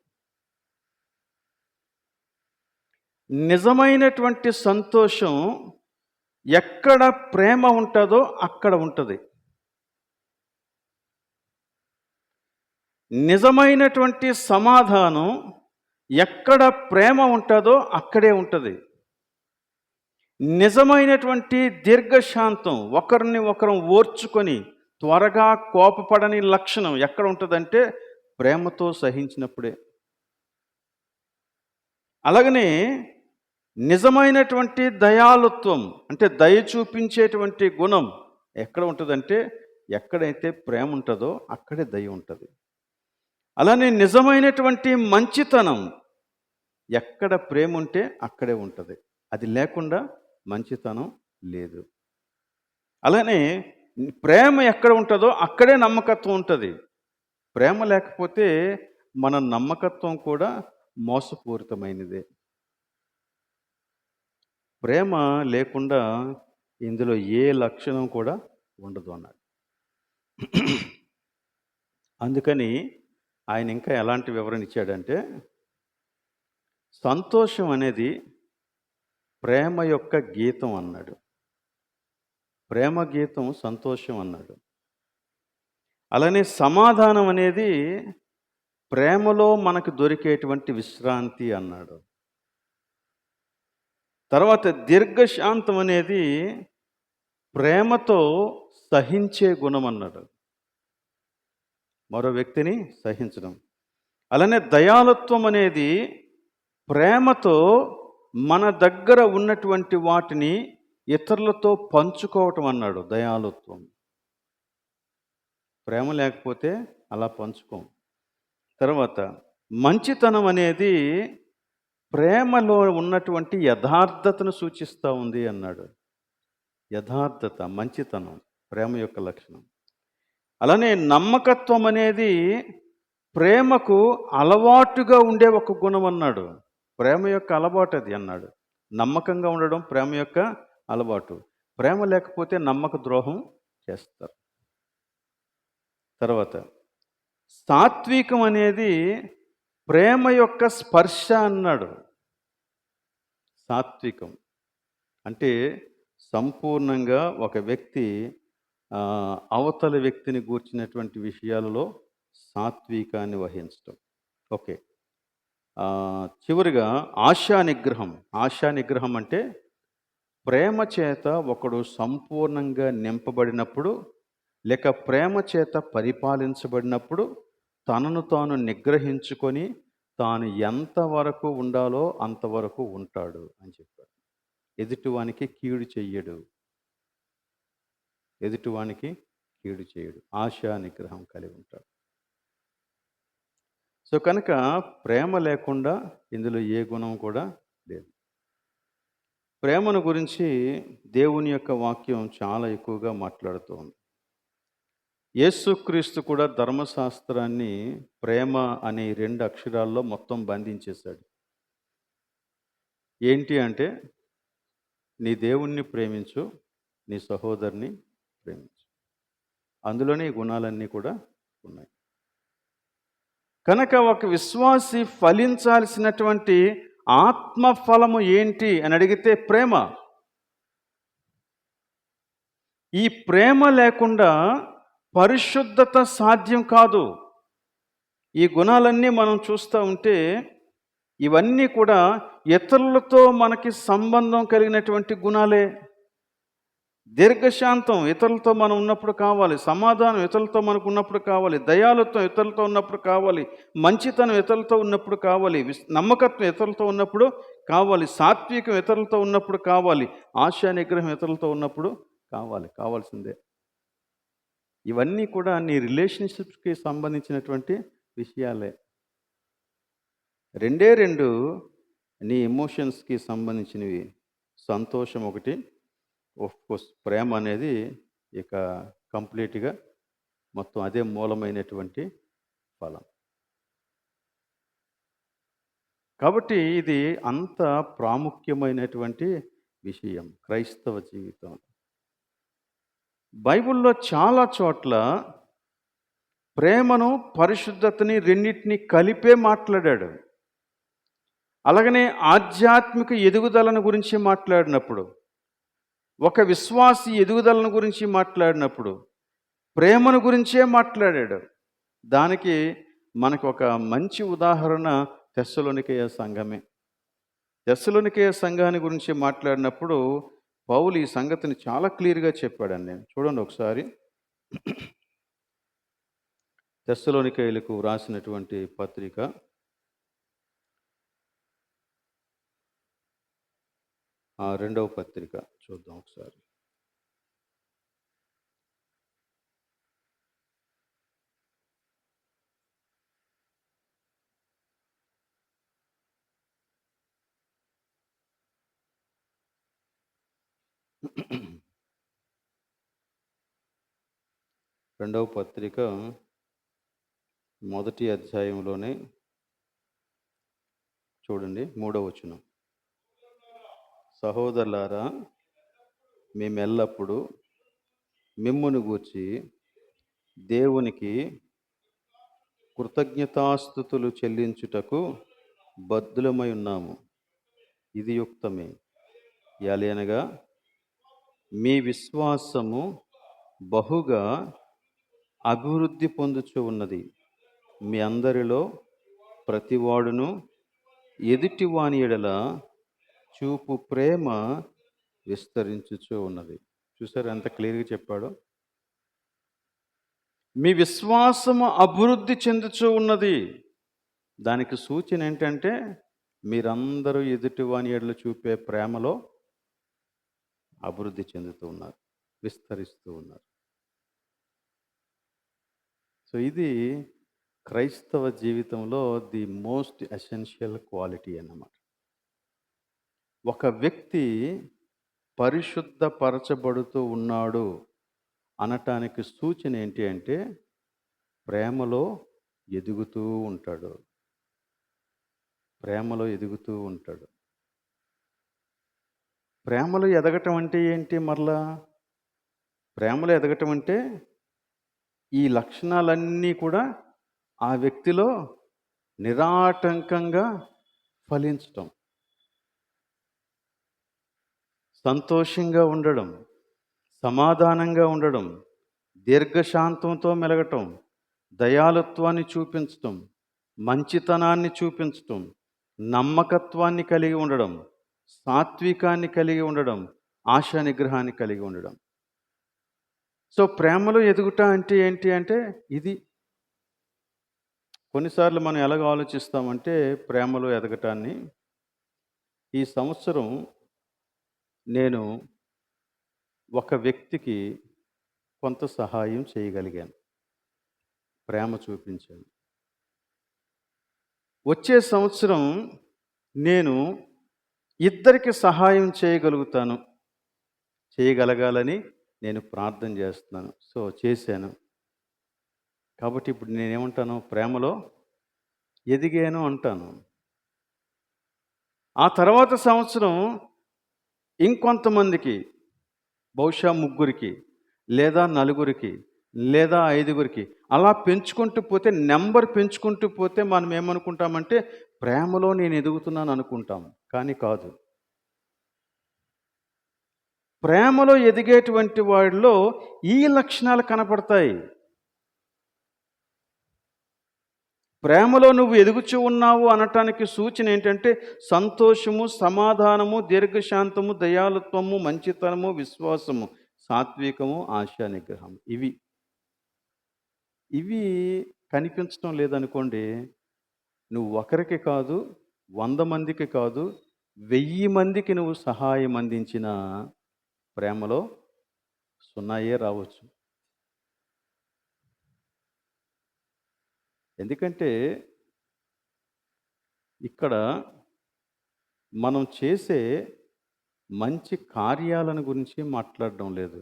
నిజమైనటువంటి సంతోషం ఎక్కడ ప్రేమ ఉంటుందో అక్కడ ఉంటుంది. నిజమైనటువంటి సమాధానం ఎక్కడ ప్రేమ ఉంటుందో అక్కడే ఉంటుంది. నిజమైనటువంటి దీర్ఘశాంతం, ఒకరిని ఒకరం ఓర్చుకొని త్వరగా కోపపడని లక్షణం ఎక్కడ ఉంటుందంటే ప్రేమతో సహించినప్పుడే. అలాగనే నిజమైనటువంటి దయాళుత్వం అంటే దయ చూపించేటువంటి గుణం ఎక్కడ ఉంటుందంటే ఎక్కడైతే ప్రేమ ఉంటుందో అక్కడే దయ ఉంటుంది. అలానే నిజమైనటువంటి మంచితనం ఎక్కడ ప్రేమ ఉంటే అక్కడే ఉంటుంది. అది లేకుండా మంచితనం లేదు. అలానే ప్రేమ ఎక్కడ ఉంటుందో అక్కడే నమ్మకత్వం ఉంటుంది. ప్రేమ లేకపోతే మన నమ్మకత్వం కూడా మోసపూరితమైనదే. ప్రేమ లేకుండా ఇందులో ఏ లక్షణం కూడా ఉండదు అన్నాడు. అందుకని ఆయన ఇంకా ఎలాంటి వివరణ ఇచ్చాడంటే, సంతోషం అనేది ప్రేమ యొక్క గీతం అన్నాడు. ప్రేమ గీతం సంతోషం అన్నాడు. అలానే సమాధానం అనేది ప్రేమలో మనకు దొరికేటువంటి విశ్రాంతి అన్నాడు. తర్వాత దీర్ఘశాంతం అనేది ప్రేమతో సహించే గుణం అన్నాడు. మరో వ్యక్తిని సహించడం. అలానే దయాళుత్వం అనేది ప్రేమతో మన దగ్గర ఉన్నటువంటి వాటిని ఇతరులతో పంచుకోవటం అన్నాడు. దయాళుత్వం. ప్రేమ లేకపోతే అలా పంచుకోం. తర్వాత మంచితనం అనేది ప్రేమలో ఉన్నటువంటి యథార్థతను సూచిస్తూ ఉంది అన్నాడు. యథార్థత, మంచితనం. ప్రేమ యొక్క లక్షణం. అలానే నమ్మకత్వం అనేది ప్రేమకు అలవాటుగా ఉండే ఒక గుణం అన్నాడు. ప్రేమ యొక్క అలవాటు అది అన్నాడు. నమ్మకంగా ఉండడం ప్రేమ యొక్క అలవాటు. ప్రేమ లేకపోతే నమ్మక ద్రోహం చేస్తారు. తర్వాత సాత్వికం అనేది ప్రేమ యొక్క స్పర్శ అన్నాడు. సాత్వికం అంటే సంపూర్ణంగా ఒక వ్యక్తి అవతల వ్యక్తిని గూర్చినటువంటి విషయాలలో సాత్వికాన్ని వహించటం. ఓకే. చివరిగా ఆశానిగ్రహం. ఆశానిగ్రహం అంటే ప్రేమ చేత ఒకడు సంపూర్ణంగా నింపబడినప్పుడు, లేక ప్రేమ చేత పరిపాలించబడినప్పుడు తనను తాను నిగ్రహించుకొని తాను ఎంతవరకు ఉండాలో అంతవరకు ఉంటాడు అని చెప్పాడు. ఎదుటివానికి కీడు చెయ్యడు. ఎదుటివానికి కీడు చేయడు. ఆశా నిగ్రహం కలిగి ఉంటాడు. సో కనుక ప్రేమ లేకుండా ఇందులో ఏ గుణం కూడా లేదు. ప్రేమను గురించి దేవుని యొక్క వాక్యం చాలా ఎక్కువగా మాట్లాడుతూ ఉంది. యేసుక్రీస్తు కూడా ధర్మశాస్త్రాన్ని ప్రేమ అనే 2 అక్షరాల్లో మొత్తం బంధించేశాడు. ఏంటి అంటే, నీ దేవుణ్ణి ప్రేమించు, నీ సహోదరుని ప్రేమించు. అందులోనే ఈ గుణాలన్నీ కూడా ఉన్నాయి. కనుక ఒక విశ్వాసి ఫలించాల్సినటువంటి ఆత్మఫలము ఏంటి అని అడిగితే ప్రేమ. ఈ ప్రేమ లేకుండా పరిశుద్ధత సాధ్యం కాదు. ఈ గుణాలన్నీ మనం చూస్తూ ఉంటే ఇవన్నీ కూడా ఇతరులతో మనకి సంబంధం కలిగినటువంటి గుణాలే. దీర్ఘశాంతం ఇతరులతో మనం ఉన్నప్పుడు కావాలి. సమాధానం ఇతరులతో మనకు ఉన్నప్పుడు కావాలి. దయాళుత్వం ఇతరులతో ఉన్నప్పుడు కావాలి. మంచితనం ఇతరులతో ఉన్నప్పుడు కావాలి. నమ్మకత్వం ఇతరులతో ఉన్నప్పుడు కావాలి. సాత్వికం ఇతరులతో ఉన్నప్పుడు కావాలి. ఆశా నిగ్రహం ఇతరులతో ఉన్నప్పుడు కావాల్సిందే. ఇవన్నీ కూడా నీ రిలేషన్షిప్స్కి సంబంధించినటువంటి విషయాలే. 2 నీ ఎమోషన్స్కి సంబంధించినవి. సంతోషం ఒకటి, కోర్స్ ప్రేమ అనేది ఇక కంప్లీట్గా మొత్తం అదే మూలమైనటువంటి ఫలం. కాబట్టి ఇది అంత ప్రాముఖ్యమైనటువంటి విషయం క్రైస్తవ జీవితం. బైబిల్లో చాలా చోట్ల ప్రేమను, పరిశుద్ధతని రెండింటిని కలిపే మాట్లాడాడు. అలాగనే ఆధ్యాత్మిక ఎదుగుదలను గురించి మాట్లాడినప్పుడు, ఒక విశ్వాసి ఎదుగుదలను గురించి మాట్లాడినప్పుడు ప్రేమను గురించే మాట్లాడాడు. దానికి మనకు ఒక మంచి ఉదాహరణ తెస్సలోనికేయ సంఘమే. తెస్సలోనికేయ సంఘాన్ని గురించి మాట్లాడినప్పుడు పౌలు ఈ సంగతిని చాలా క్లియర్గా చెప్పాడండి. చూడండి ఒకసారి. తెస్సలోనికేయులకు వ్రాసినటువంటి పత్రిక 2వ పత్రిక చూద్దాం ఒకసారి. రెండవ పత్రిక 1వ అధ్యాయంలోనే చూడండి 3వ వచనం. సహోదరులారా, మేమెల్లప్పుడూ మిమ్మును గూర్చి దేవునికి కృతజ్ఞతాస్తుతులు చెల్లించుటకు బద్ధులమై ఉన్నాము. ఇది యుక్తమే. ఎలయనగా మీ విశ్వాసము బహుగా అభివృద్ధి పొందుచూ ఉన్నది. మీ అందరిలో ప్రతివాడును ఎదుటివాని ఎడల చూపు ప్రేమ విస్తరించుచూ ఉన్నది. చూసారు ఎంత క్లియర్గా చెప్పాడో. మీ విశ్వాసము అభివృద్ధి చెందుచూ ఉన్నది. దానికి సూచన ఏంటంటే మీరందరూ ఎదుటివాని ఎడల చూపే ప్రేమలో అభివృద్ధి చెందుతూ ఉన్నారు, విస్తరిస్తూ ఉన్నారు. సో ఇది క్రైస్తవ జీవితంలో ది మోస్ట్ ఎసెన్షియల్ క్వాలిటీ అన్నమాట. ఒక వ్యక్తి పరిశుద్ధపరచబడుతూ ఉన్నాడు అనటానికి సూచన ఏంటి అంటే ప్రేమలో ఎదుగుతూ ఉంటాడు. ప్రేమలో ఎదుగుతూ ఉంటాడు. ప్రేమలో ఎదగటం అంటే ఏంటి మరలా? ప్రేమలో ఎదగటం అంటే ఈ లక్షణాలన్నీ కూడా ఆ వ్యక్తిలో నిరాటంకంగా ఫలించటం. సంతోషంగా ఉండడం, సమాధానంగా ఉండడం, దీర్ఘశాంతంతో మెలగటం, దయాళుత్వాన్ని చూపించటం, మంచితనాన్ని చూపించటం, నమ్మకత్వాన్ని కలిగి ఉండడం, సాత్వికాన్ని కలిగి ఉండడం, ఆశా నిగ్రహాన్ని కలిగి ఉండడం. సో, ప్రేమలో ఎదుగుట అంటే ఏంటి అంటే ఇది. కొన్నిసార్లు మనం ఎలాగ ఆలోచిస్తామంటే ప్రేమలో ఎదగటాన్ని, ఈ సంవత్సరం నేను ఒక వ్యక్తికి కొంత సహాయం చేయగలిగాను. ప్రేమ చూపించాను. వచ్చే సంవత్సరం నేను ఇద్దరికి సహాయం చేయగలగాలని నేను ప్రార్థన చేస్తున్నాను. సో, చేశాను. కాబట్టి ఇప్పుడు నేనేమంటాను? ప్రేమలో ఎదిగాను అంటాను. ఆ తర్వాత సంవత్సరం ఇంకొంతమందికి, బహుశా ముగ్గురికి, లేదా నలుగురికి, లేదా ఐదుగురికి అలా పెంచుకుంటూ పోతే, నంబర్ పెంచుకుంటూ పోతే మనం ఏమనుకుంటామంటే ప్రేమలో నేను ఎదుగుతున్నాను అనుకుంటాం. కానీ కాదు. ప్రేమలో ఎదిగేటువంటి వాడిలో ఈ లక్షణాలు కనపడతాయి. ప్రేమలో నువ్వు ఎదుగుచూ ఉన్నావు అనటానికి సూచన ఏంటంటే సంతోషము, సమాధానము, దీర్ఘశాంతము, దయాళుత్వము, మంచితనము, విశ్వాసము, సాత్వికము, ఆశా నిగ్రహం. ఇవి కనిపించడం లేదనుకోండి, నువ్వు ఒకరికి కాదు, 100 మందికి కాదు, 1000 మందికి నువ్వు సహాయం అందించిన ప్రేమలో సున్నాయే రావచ్చు. ఎందుకంటే ఇక్కడ మనం చేసే మంచి కార్యాలను గురించి మాట్లాడడం లేదు.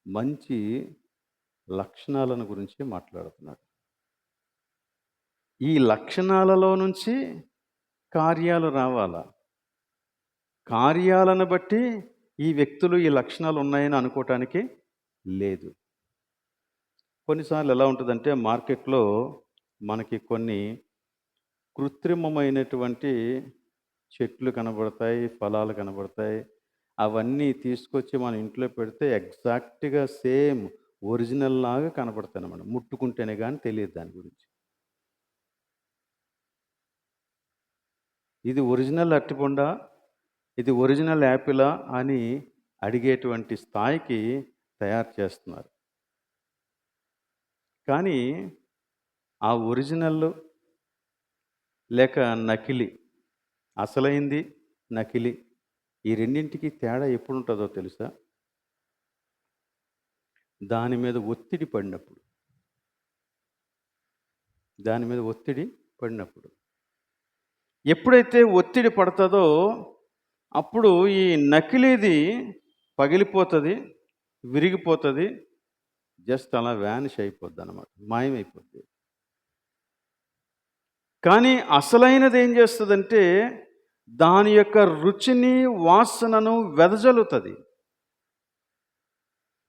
మంచి లక్షణాలను గురించి మాట్లాడుతున్నాడు. ఈ లక్షణాలలో నుంచి కార్యాలు రావాలా? కార్యాలను బట్టి ఈ వ్యక్తులు ఈ లక్షణాలు ఉన్నాయని అనుకోవటానికి లేదు. కొన్నిసార్లు ఎలా ఉంటుందంటే మార్కెట్‌లో మనకి కొన్ని కృత్రిమమైనటువంటి చెట్లు కనబడతాయి, ఫలాలు కనబడతాయి. అవన్నీ తీసుకొచ్చి మన ఇంట్లో పెడితే ఎగ్జాక్ట్‌గా సేమ్ ఒరిజినల్ లాగా కనపడతాయన్నమాట. ముట్టుకుంటేనే గాని తెలియదు దాని గురించి. ఇది ఒరిజినల్ అరటిపండా? ఇది ఒరిజినల్ యాపిలా? అని అడిగేటువంటి స్థాయికి తయారు చేస్తున్నారు. కానీ ఆ ఒరిజినల్ లేక నకిలీ, అసలైంది, నకిలీ ఈ రెండింటికి తేడా ఎప్పుడుంటుందో తెలుసా? దాని మీద ఒత్తిడి పడినప్పుడు. దాని మీద ఒత్తిడి పడినప్పుడు. ఎప్పుడైతే ఒత్తిడి పడతదో అప్పుడు ఈ నకిలీది పగిలిపోతుంది, విరిగిపోతుంది, జస్ట్ అలా వ్యానిష్ అయిపోద్దన్నమాట, మాయమైపోద్ది. కానీ అసలైనది ఏం చేస్తుందంటే దాని యొక్క రుచిని, వాసనను వెదజల్లుతుంది.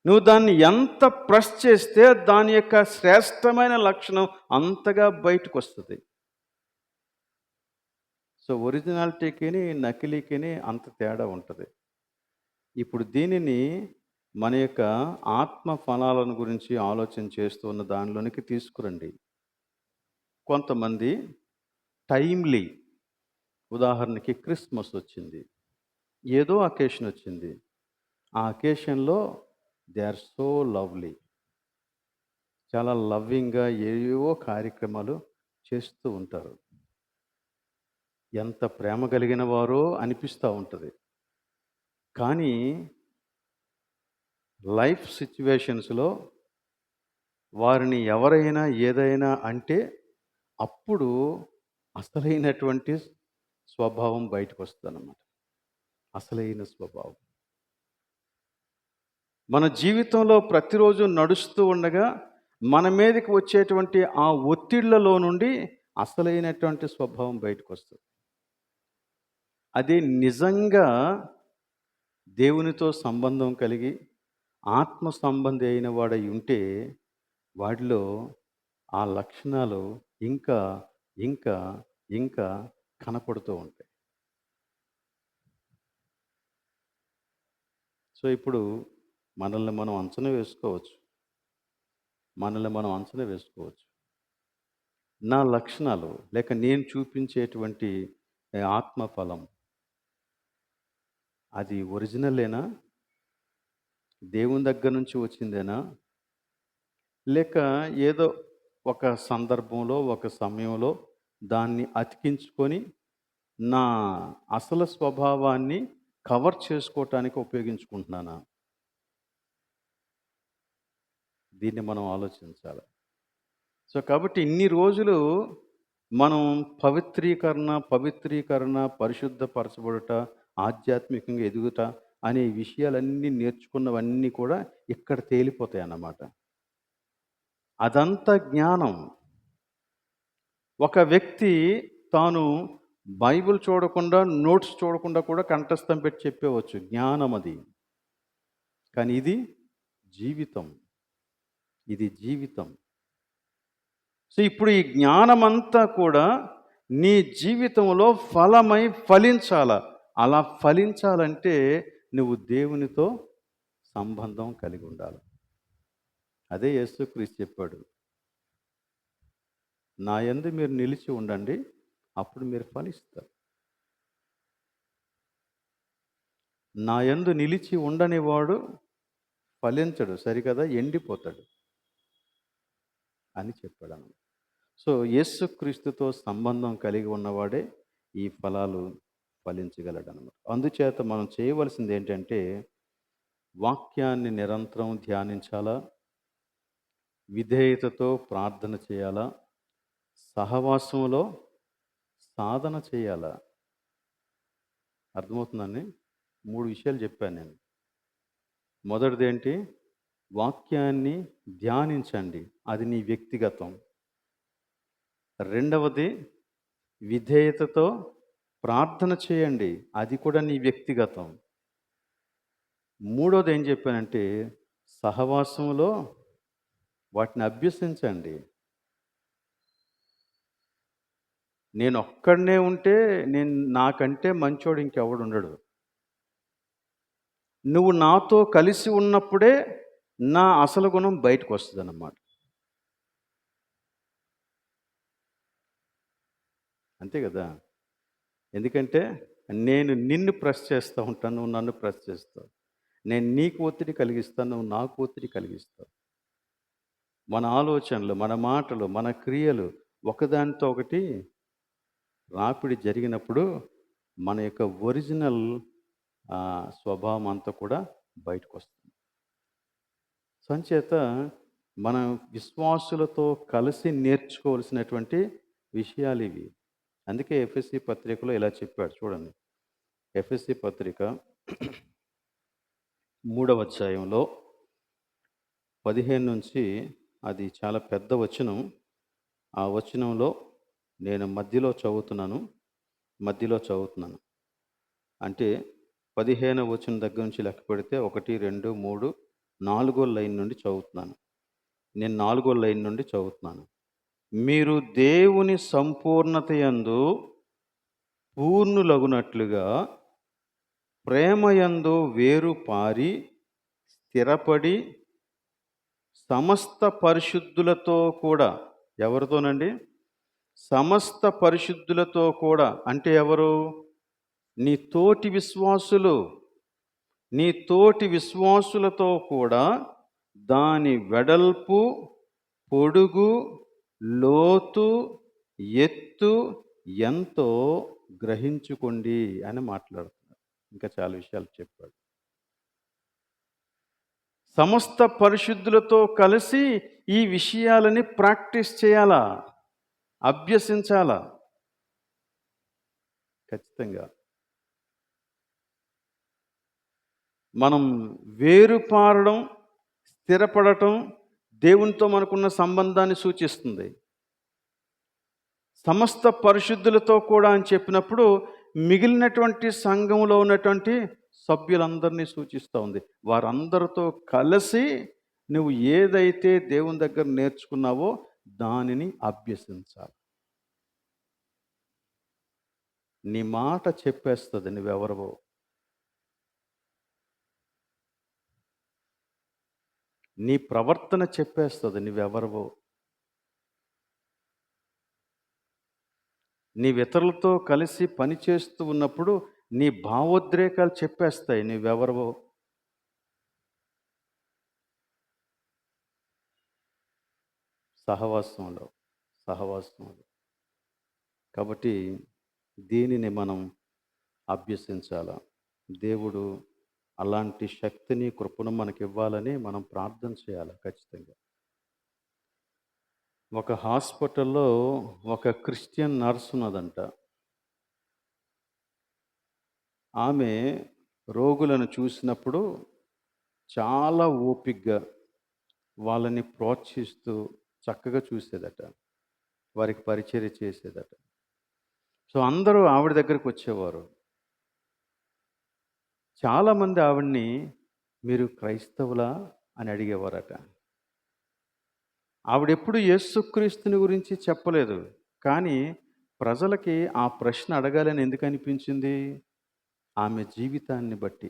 నువ్వు దాన్ని ఎంత ప్రెస్ చేస్తే దాని యొక్క శ్రేష్టమైన లక్షణం అంతగా బయటకు వస్తుంది. సో, ఒరిజినాలిటీకిని, నకిలీకిని అంత తేడా ఉంటుంది. ఇప్పుడు దీనిని మన యొక్క ఆత్మ ఫలాలను గురించి ఆలోచన చేస్తూ ఉన్న దానిలోనికి తీసుకురండి. కొంతమంది టైమ్లీ, ఉదాహరణకి క్రిస్మస్ వచ్చింది, ఏదో అకేషన్ వచ్చింది. ఆ అకేషన్‌లో దే ఆర్ సో లవ్లీ. చాలా లవ్వింగ్‌గా ఏవేవో కార్యక్రమాలు చేస్తూ ఉంటారు. ఎంత ప్రేమ కలిగిన వారో అనిపిస్తూ ఉంటుంది. కానీ లైఫ్ సిట్యుయేషన్స్‌లో వారిని ఎవరైనా ఏదైనా అంటే అప్పుడు అసలైనటువంటి స్వభావం బయటకు వస్తుందన్నమాట. అసలైన స్వభావం. మన జీవితంలో ప్రతిరోజు నడుస్తూ ఉండగా మన మీదకి వచ్చేటువంటి ఆ ఒత్తిళ్లలో నుండి అసలైనటువంటి స్వభావం బయటకొస్తుంది. అది నిజంగా దేవునితో సంబంధం కలిగి ఆత్మ సంబంధి అయిన వాడై ఉంటే వాడిలో ఆ లక్షణాలు ఇంకా ఇంకా ఇంకా కనపడుతూ ఉంటాయి. సో ఇప్పుడు మనల్ని మనం అంచనా వేసుకోవచ్చు. మనల్ని మనం అంచనా వేసుకోవచ్చు. నా లక్షణాలు లేక నేను చూపించేటువంటి ఆత్మఫలం అది ఒరిజినలేనా? దేవుని దగ్గర నుంచి వచ్చిందేనా? లేక ఏదో ఒక సందర్భంలో, ఒక సమయంలో దాన్ని అతికించుకొని నా అసలు స్వభావాన్ని కవర్ చేసుకోవటానికి ఉపయోగించుకుంటున్నానా? దీన్ని మనం ఆలోచించాలి. సో కాబట్టి ఇన్ని రోజులు మనం పవిత్రీకరణ, పరిశుద్ధపరచబడుట, ఆధ్యాత్మికంగా ఎదుగుట అనే విషయాలన్నీ నేర్చుకున్నవన్నీ కూడా ఇక్కడ తేలిపోతాయన్నమాట. అదంతా జ్ఞానం. ఒక వ్యక్తి తాను బైబిల్ చూడకుండా, నోట్స్ చూడకుండా కూడా కంఠస్థం పెట్టి చెప్పేవచ్చు. జ్ఞానం అది. కానీ ఇది జీవితం. ఇది జీవితం. సో ఇప్పుడు ఈ జ్ఞానమంతా కూడా నీ జీవితంలో ఫలమై ఫలించాల. అలా ఫలించాలంటే నువ్వు దేవునితో సంబంధం కలిగి ఉండాలి. అదే యేసుక్రీస్తు చెప్పాడు. నా యందు మీరు నిలిచి ఉండండి, అప్పుడు మీరు ఫలిస్తారు. నా యందు నిలిచి ఉండని వాడు ఫలించడు, సరికదా, ఎండిపోతాడు అని చెప్పాడు అన్నమాట. సో యేసుక్రీస్తుతో సంబంధం కలిగి ఉన్నవాడే ఈ ఫలాలు ఫలించగలడు అన్నమాట. అందుచేత మనం చేయవలసింది ఏంటంటే వాక్యాన్ని నిరంతరం ధ్యానించాలా, విధేయతతో ప్రార్థన చేయాలా, సహవాసంలో సాధన చేయాలా. అర్థమవుతుందండి? 3 విషయాలు చెప్పాను నేను. మొదటిది ఏంటి? వాక్యాన్ని ధ్యానించండి, అది నీ వ్యక్తిగతం. రెండవది విధేయతతో ప్రార్థన చేయండి, అది కూడా నీ వ్యక్తిగతం. మూడోది ఏం చెప్పానంటే సహవాసంలో వాటిని అభ్యసించండి. నేను ఒక్కడనే ఉంటే నాకంటే మంచోడు ఇంకెవడు ఉండడు. నువ్వు నాతో కలిసి ఉన్నప్పుడే నా అసలు గుణం బయటకు వస్తుంది అన్నమాట. అంతే కదా. ఎందుకంటే నేను నిన్ను ప్రెస్ చేస్తూ ఉంటాను, నువ్వు నన్ను ప్రెస్ చేస్తావు. నేను నీకు ఒత్తిడి కలిగిస్తాను, నువ్వు నాకు ఒత్తిడి కలిగిస్తావు. మన ఆలోచనలు, మన మాటలు, మన క్రియలు ఒకదానితో ఒకటి రాపిడి జరిగినప్పుడు మన యొక్క ఒరిజినల్ స్వభావం అంతా కూడా బయటకు వస్తుంది. సంచేత మనం విశ్వాసులతో కలిసి నేర్చుకోవాల్సినటువంటి విషయాలు ఇవి. అందుకే ఎఫెసీ పత్రికలో ఇలా చెప్పాడు చూడండి. ఎఫెసీ పత్రిక 3వ అధ్యాయంలో 15 నుంచి, అది చాలా పెద్ద వచనం. ఆ వచనంలో నేను మధ్యలో చదువుతున్నాను. అంటే 15వ వచనం దగ్గర నుంచి లెక్క పెడితే 1, 2, 3, 4వ లైన్ నుండి చదువుతున్నాను. నేను 4వ లైన్ నుండి చదువుతున్నాను. మీరు దేవుని సంపూర్ణతయందు పూర్ణులగునట్లుగా ప్రేమయందు వేరు పారి స్థిరపడి సమస్త పరిశుద్ధులతో కూడా, ఎవరితోనండి? సమస్త పరిశుద్ధులతో కూడా అంటే ఎవరు? నీ తోటి విశ్వాసులతో కూడా దాని వెడల్పు, పొడుగు, లోతు, ఎత్తు ఎంతో గ్రహించుకోండి అని మాట్లాడుతున్నారు. ఇంకా చాలా విషయాలు చెప్పాడు. సమస్త పరిశుద్ధులతో కలిసి ఈ విషయాలని ప్రాక్టీస్ చేయాలా, అభ్యసించాలా. ఖచ్చితంగా మనం వేరుపారడం, స్థిరపడటం దేవునితో మనకున్న సంబంధాన్ని సూచిస్తుంది. సమస్త పరిశుద్ధులతో కూడా అని చెప్పినప్పుడు మిగిలినటువంటి సంఘంలో ఉన్నటువంటి సభ్యులందరినీ సూచిస్తూ ఉంది. వారందరితో కలిసి నువ్వు ఏదైతే దేవుని దగ్గర నేర్చుకున్నావో దానిని అభ్యసించాలి. నీ మాట చెప్పేస్తుంది నువ్వెవరవో. నీ ప్రవర్తన చెప్పేస్తుంది నువ్వెవరవో. నీవితరులతో కలిసి పనిచేస్తూ ఉన్నప్పుడు నీ భావోద్రేకాలు చెప్పేస్తాయి నువ్వెవరవో. సహవాసంలో సహవాసంలో కాబట్టి దీనిని మనం అభ్యసించాల. దేవుడు అలాంటి శక్తిని, కృపను మనకివ్వాలని మనం ప్రార్థన చేయాలి ఖచ్చితంగా. ఒక హాస్పిటల్లో ఒక క్రిస్టియన్ నర్స్ ఉన్నదంట. ఆమె రోగులను చూసినప్పుడు చాలా ఓపికగా వాళ్ళని ప్రోత్సహిస్తూ చక్కగా చూసేదట. వారికి పరిచర్య చేసేదట. సో అందరూ ఆవిడ దగ్గరికి వచ్చేవారు. చాలామంది ఆవిడ్ని మీరు క్రైస్తవులా అని అడిగేవారట. ఆవిడెప్పుడు యేసుక్రీస్తుని గురించి చెప్పలేదు. కానీ ప్రజలకి ఆ ప్రశ్న అడగాలని ఎందుకు అనిపించింది? ఆమె జీవితాన్ని బట్టి,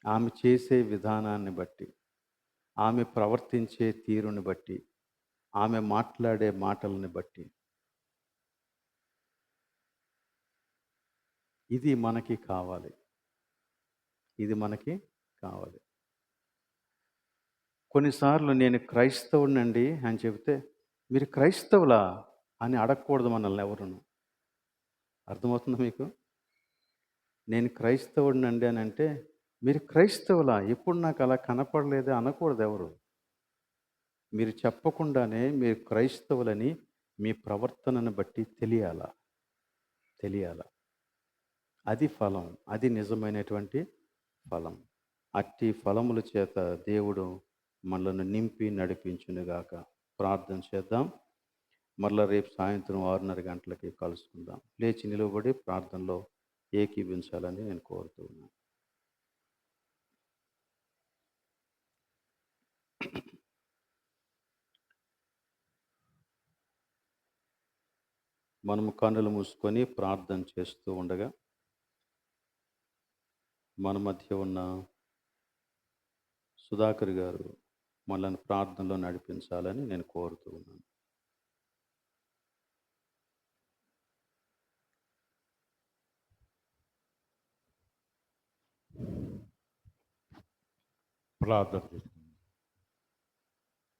ఆమె చేసే విధానాన్ని బట్టి, ఆమె ప్రవర్తించే తీరుని బట్టి, ఆమె మాట్లాడే మాటలని బట్టి. ఇది మనకి కావాలి. ఇది మనకి కావాలి. కొన్నిసార్లు నేను క్రైస్తవుడినండి అని చెబితే, మీరు క్రైస్తవులా అని అడగకూడదు మనల్ని ఎవరును. అర్థమవుతుందా మీకు? నేను క్రైస్తవుడినండి అని అంటే, మీరు క్రైస్తవులా? ఎప్పుడు నాకు అలా కనపడలేదే అనకూడదు ఎవరు. మీరు చెప్పకుండానే మీరు క్రైస్తవులని మీ ప్రవర్తనను బట్టి తెలియాల. అది ఫలం. అది నిజమైనటువంటి ఫలం. అట్టి ఫలముల చేత దేవుడు మనలను నింపి నడిపించునుగాక. ప్రార్థన చేద్దాం. మరలా రేపు సాయంత్రం 6:30 గంటలకి కలుసుకుందాం. లేచి నిలబడి ప్రార్థనలో ఏకీభించాలని నేను కోరుతూ ఉన్నాను. మనము కన్నులు మూసుకొని ప్రార్థన చేస్తూ ఉండగా మన మధ్య ఉన్న సుధాకర్ గారు మనల్ని ప్రార్థనలో నడిపించాలని నేను కోరుతూ ఉన్నాను. ప్రార్థన చేసుకుందాం.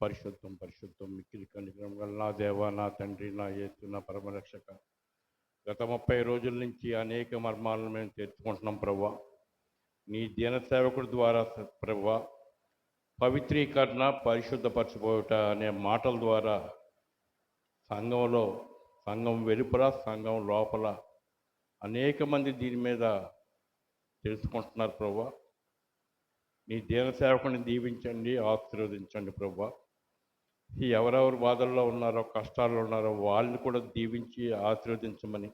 పరిశుద్ధం మిక్కిలి కనికరం గల నా దేవ, నా తండ్రి, నా యేసు, నా పరమరక్షక, గత 30 రోజుల నుంచి అనేక మర్మాలను మేము తెచ్చుకుంటున్నాం ప్రభువా. నీ దీన సేవకుడి ద్వారా ప్రభువా, పవిత్రీకరణ, పరిశుద్ధపరచబోట అనే మాటల ద్వారా సంఘం వెలుపల, సంఘం లోపల అనేక మంది దీని మీద తెలుసుకుంటున్నారు ప్రభువా. నీ దీన సేవకుని దీవించండి, ఆశీర్వదించండి ప్రభువా. ఎవరెవరు బాధల్లో ఉన్నారో, కష్టాల్లో ఉన్నారో వాళ్ళని కూడా దీవించి ఆశీర్వదించమని,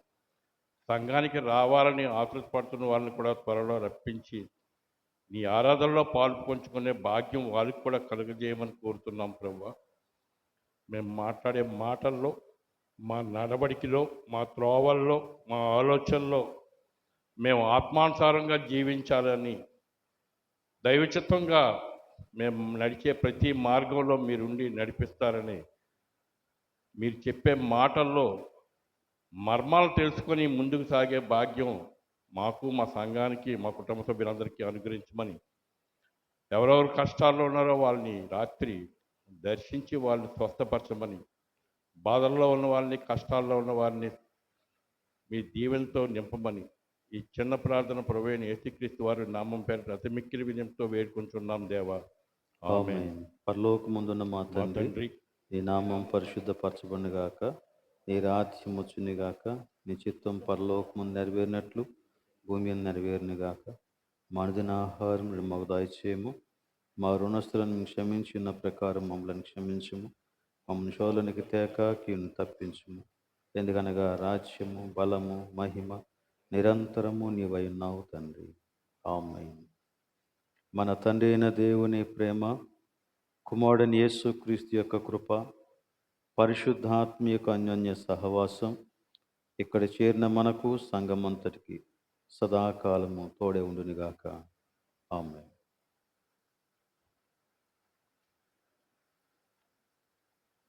సంఘానికి రావాలని ఆశీర్వదిపడుతున్న వాళ్ళని కూడా త్వరలో రప్పించి నీ ఆరాధనలో పాలు పంచుకునే భాగ్యం వాళ్ళకి కూడా కలుగజేయమని కోరుతున్నాం ప్రభువా. మేము మాట్లాడే మాటల్లో, మా నడవడికిలో, మా త్రోవల్లో, మా ఆలోచనలో మేము ఆత్మానుసారంగా జీవించాలని, దైవచిత్తంగా మేము నడిచే ప్రతి మార్గంలో మీరుండి నడిపిస్తారని, మీరు చెప్పే మాటల్లో మర్మాలు తెలుసుకొని ముందుకు సాగే భాగ్యం మాకు, మా సంఘానికి, మా కుటుంబ సభ్యులందరికీ అనుగ్రహించమని, ఎవరెవరు కష్టాల్లో ఉన్నారో వాళ్ళని రాత్రి దర్శించి వాళ్ళని స్వస్థపరచమని, బాధల్లో ఉన్న వాళ్ళని, కష్టాల్లో ఉన్న వారిని మీ దీవెనతో నింపమని, ఈ చిన్న ప్రార్థన ప్రభువైన యేసుక్రీస్తు వారి నామం పేరిట అతి మిక్కిలి వినయంతో వేడుకుంటున్నాం దేవా. ఆమేన్. పరలోకమందున్న మా తండ్రి, నీ నామం పరిశుద్ధపరచబడును గాక, నీ రాజ్యం వచ్చును గాక, నీ చిత్తం పరలోకమందు నెరవేరినట్లు భూమి మీద నెరవేరును గాక. మా అనుదిన ఆహారం మాకు దయచేయము. మా రుణస్థులను క్షమించిన ప్రకారం మమ్మల్ని క్షమించుము. మమ్మల్ని శోధనకి తేక కీడును తప్పించుము. ఎందుకనగా రాజ్యము, బలము, మహిమ నిరంతరము నీవై ఉన్నావు తండ్రి. ఆమేన్. మన తండ్రి అయిన దేవుని ప్రేమ, కుమారుడైన యేసుక్రీస్తు యొక్క కృప, పరిశుద్ధాత్మ యొక్క అన్యోన్య సహవాసం ఇక్కడ చేరిన మనకు సంఘమంతటికి సదాకాలము తోడే ఉండునుగాక. ఆమేన్.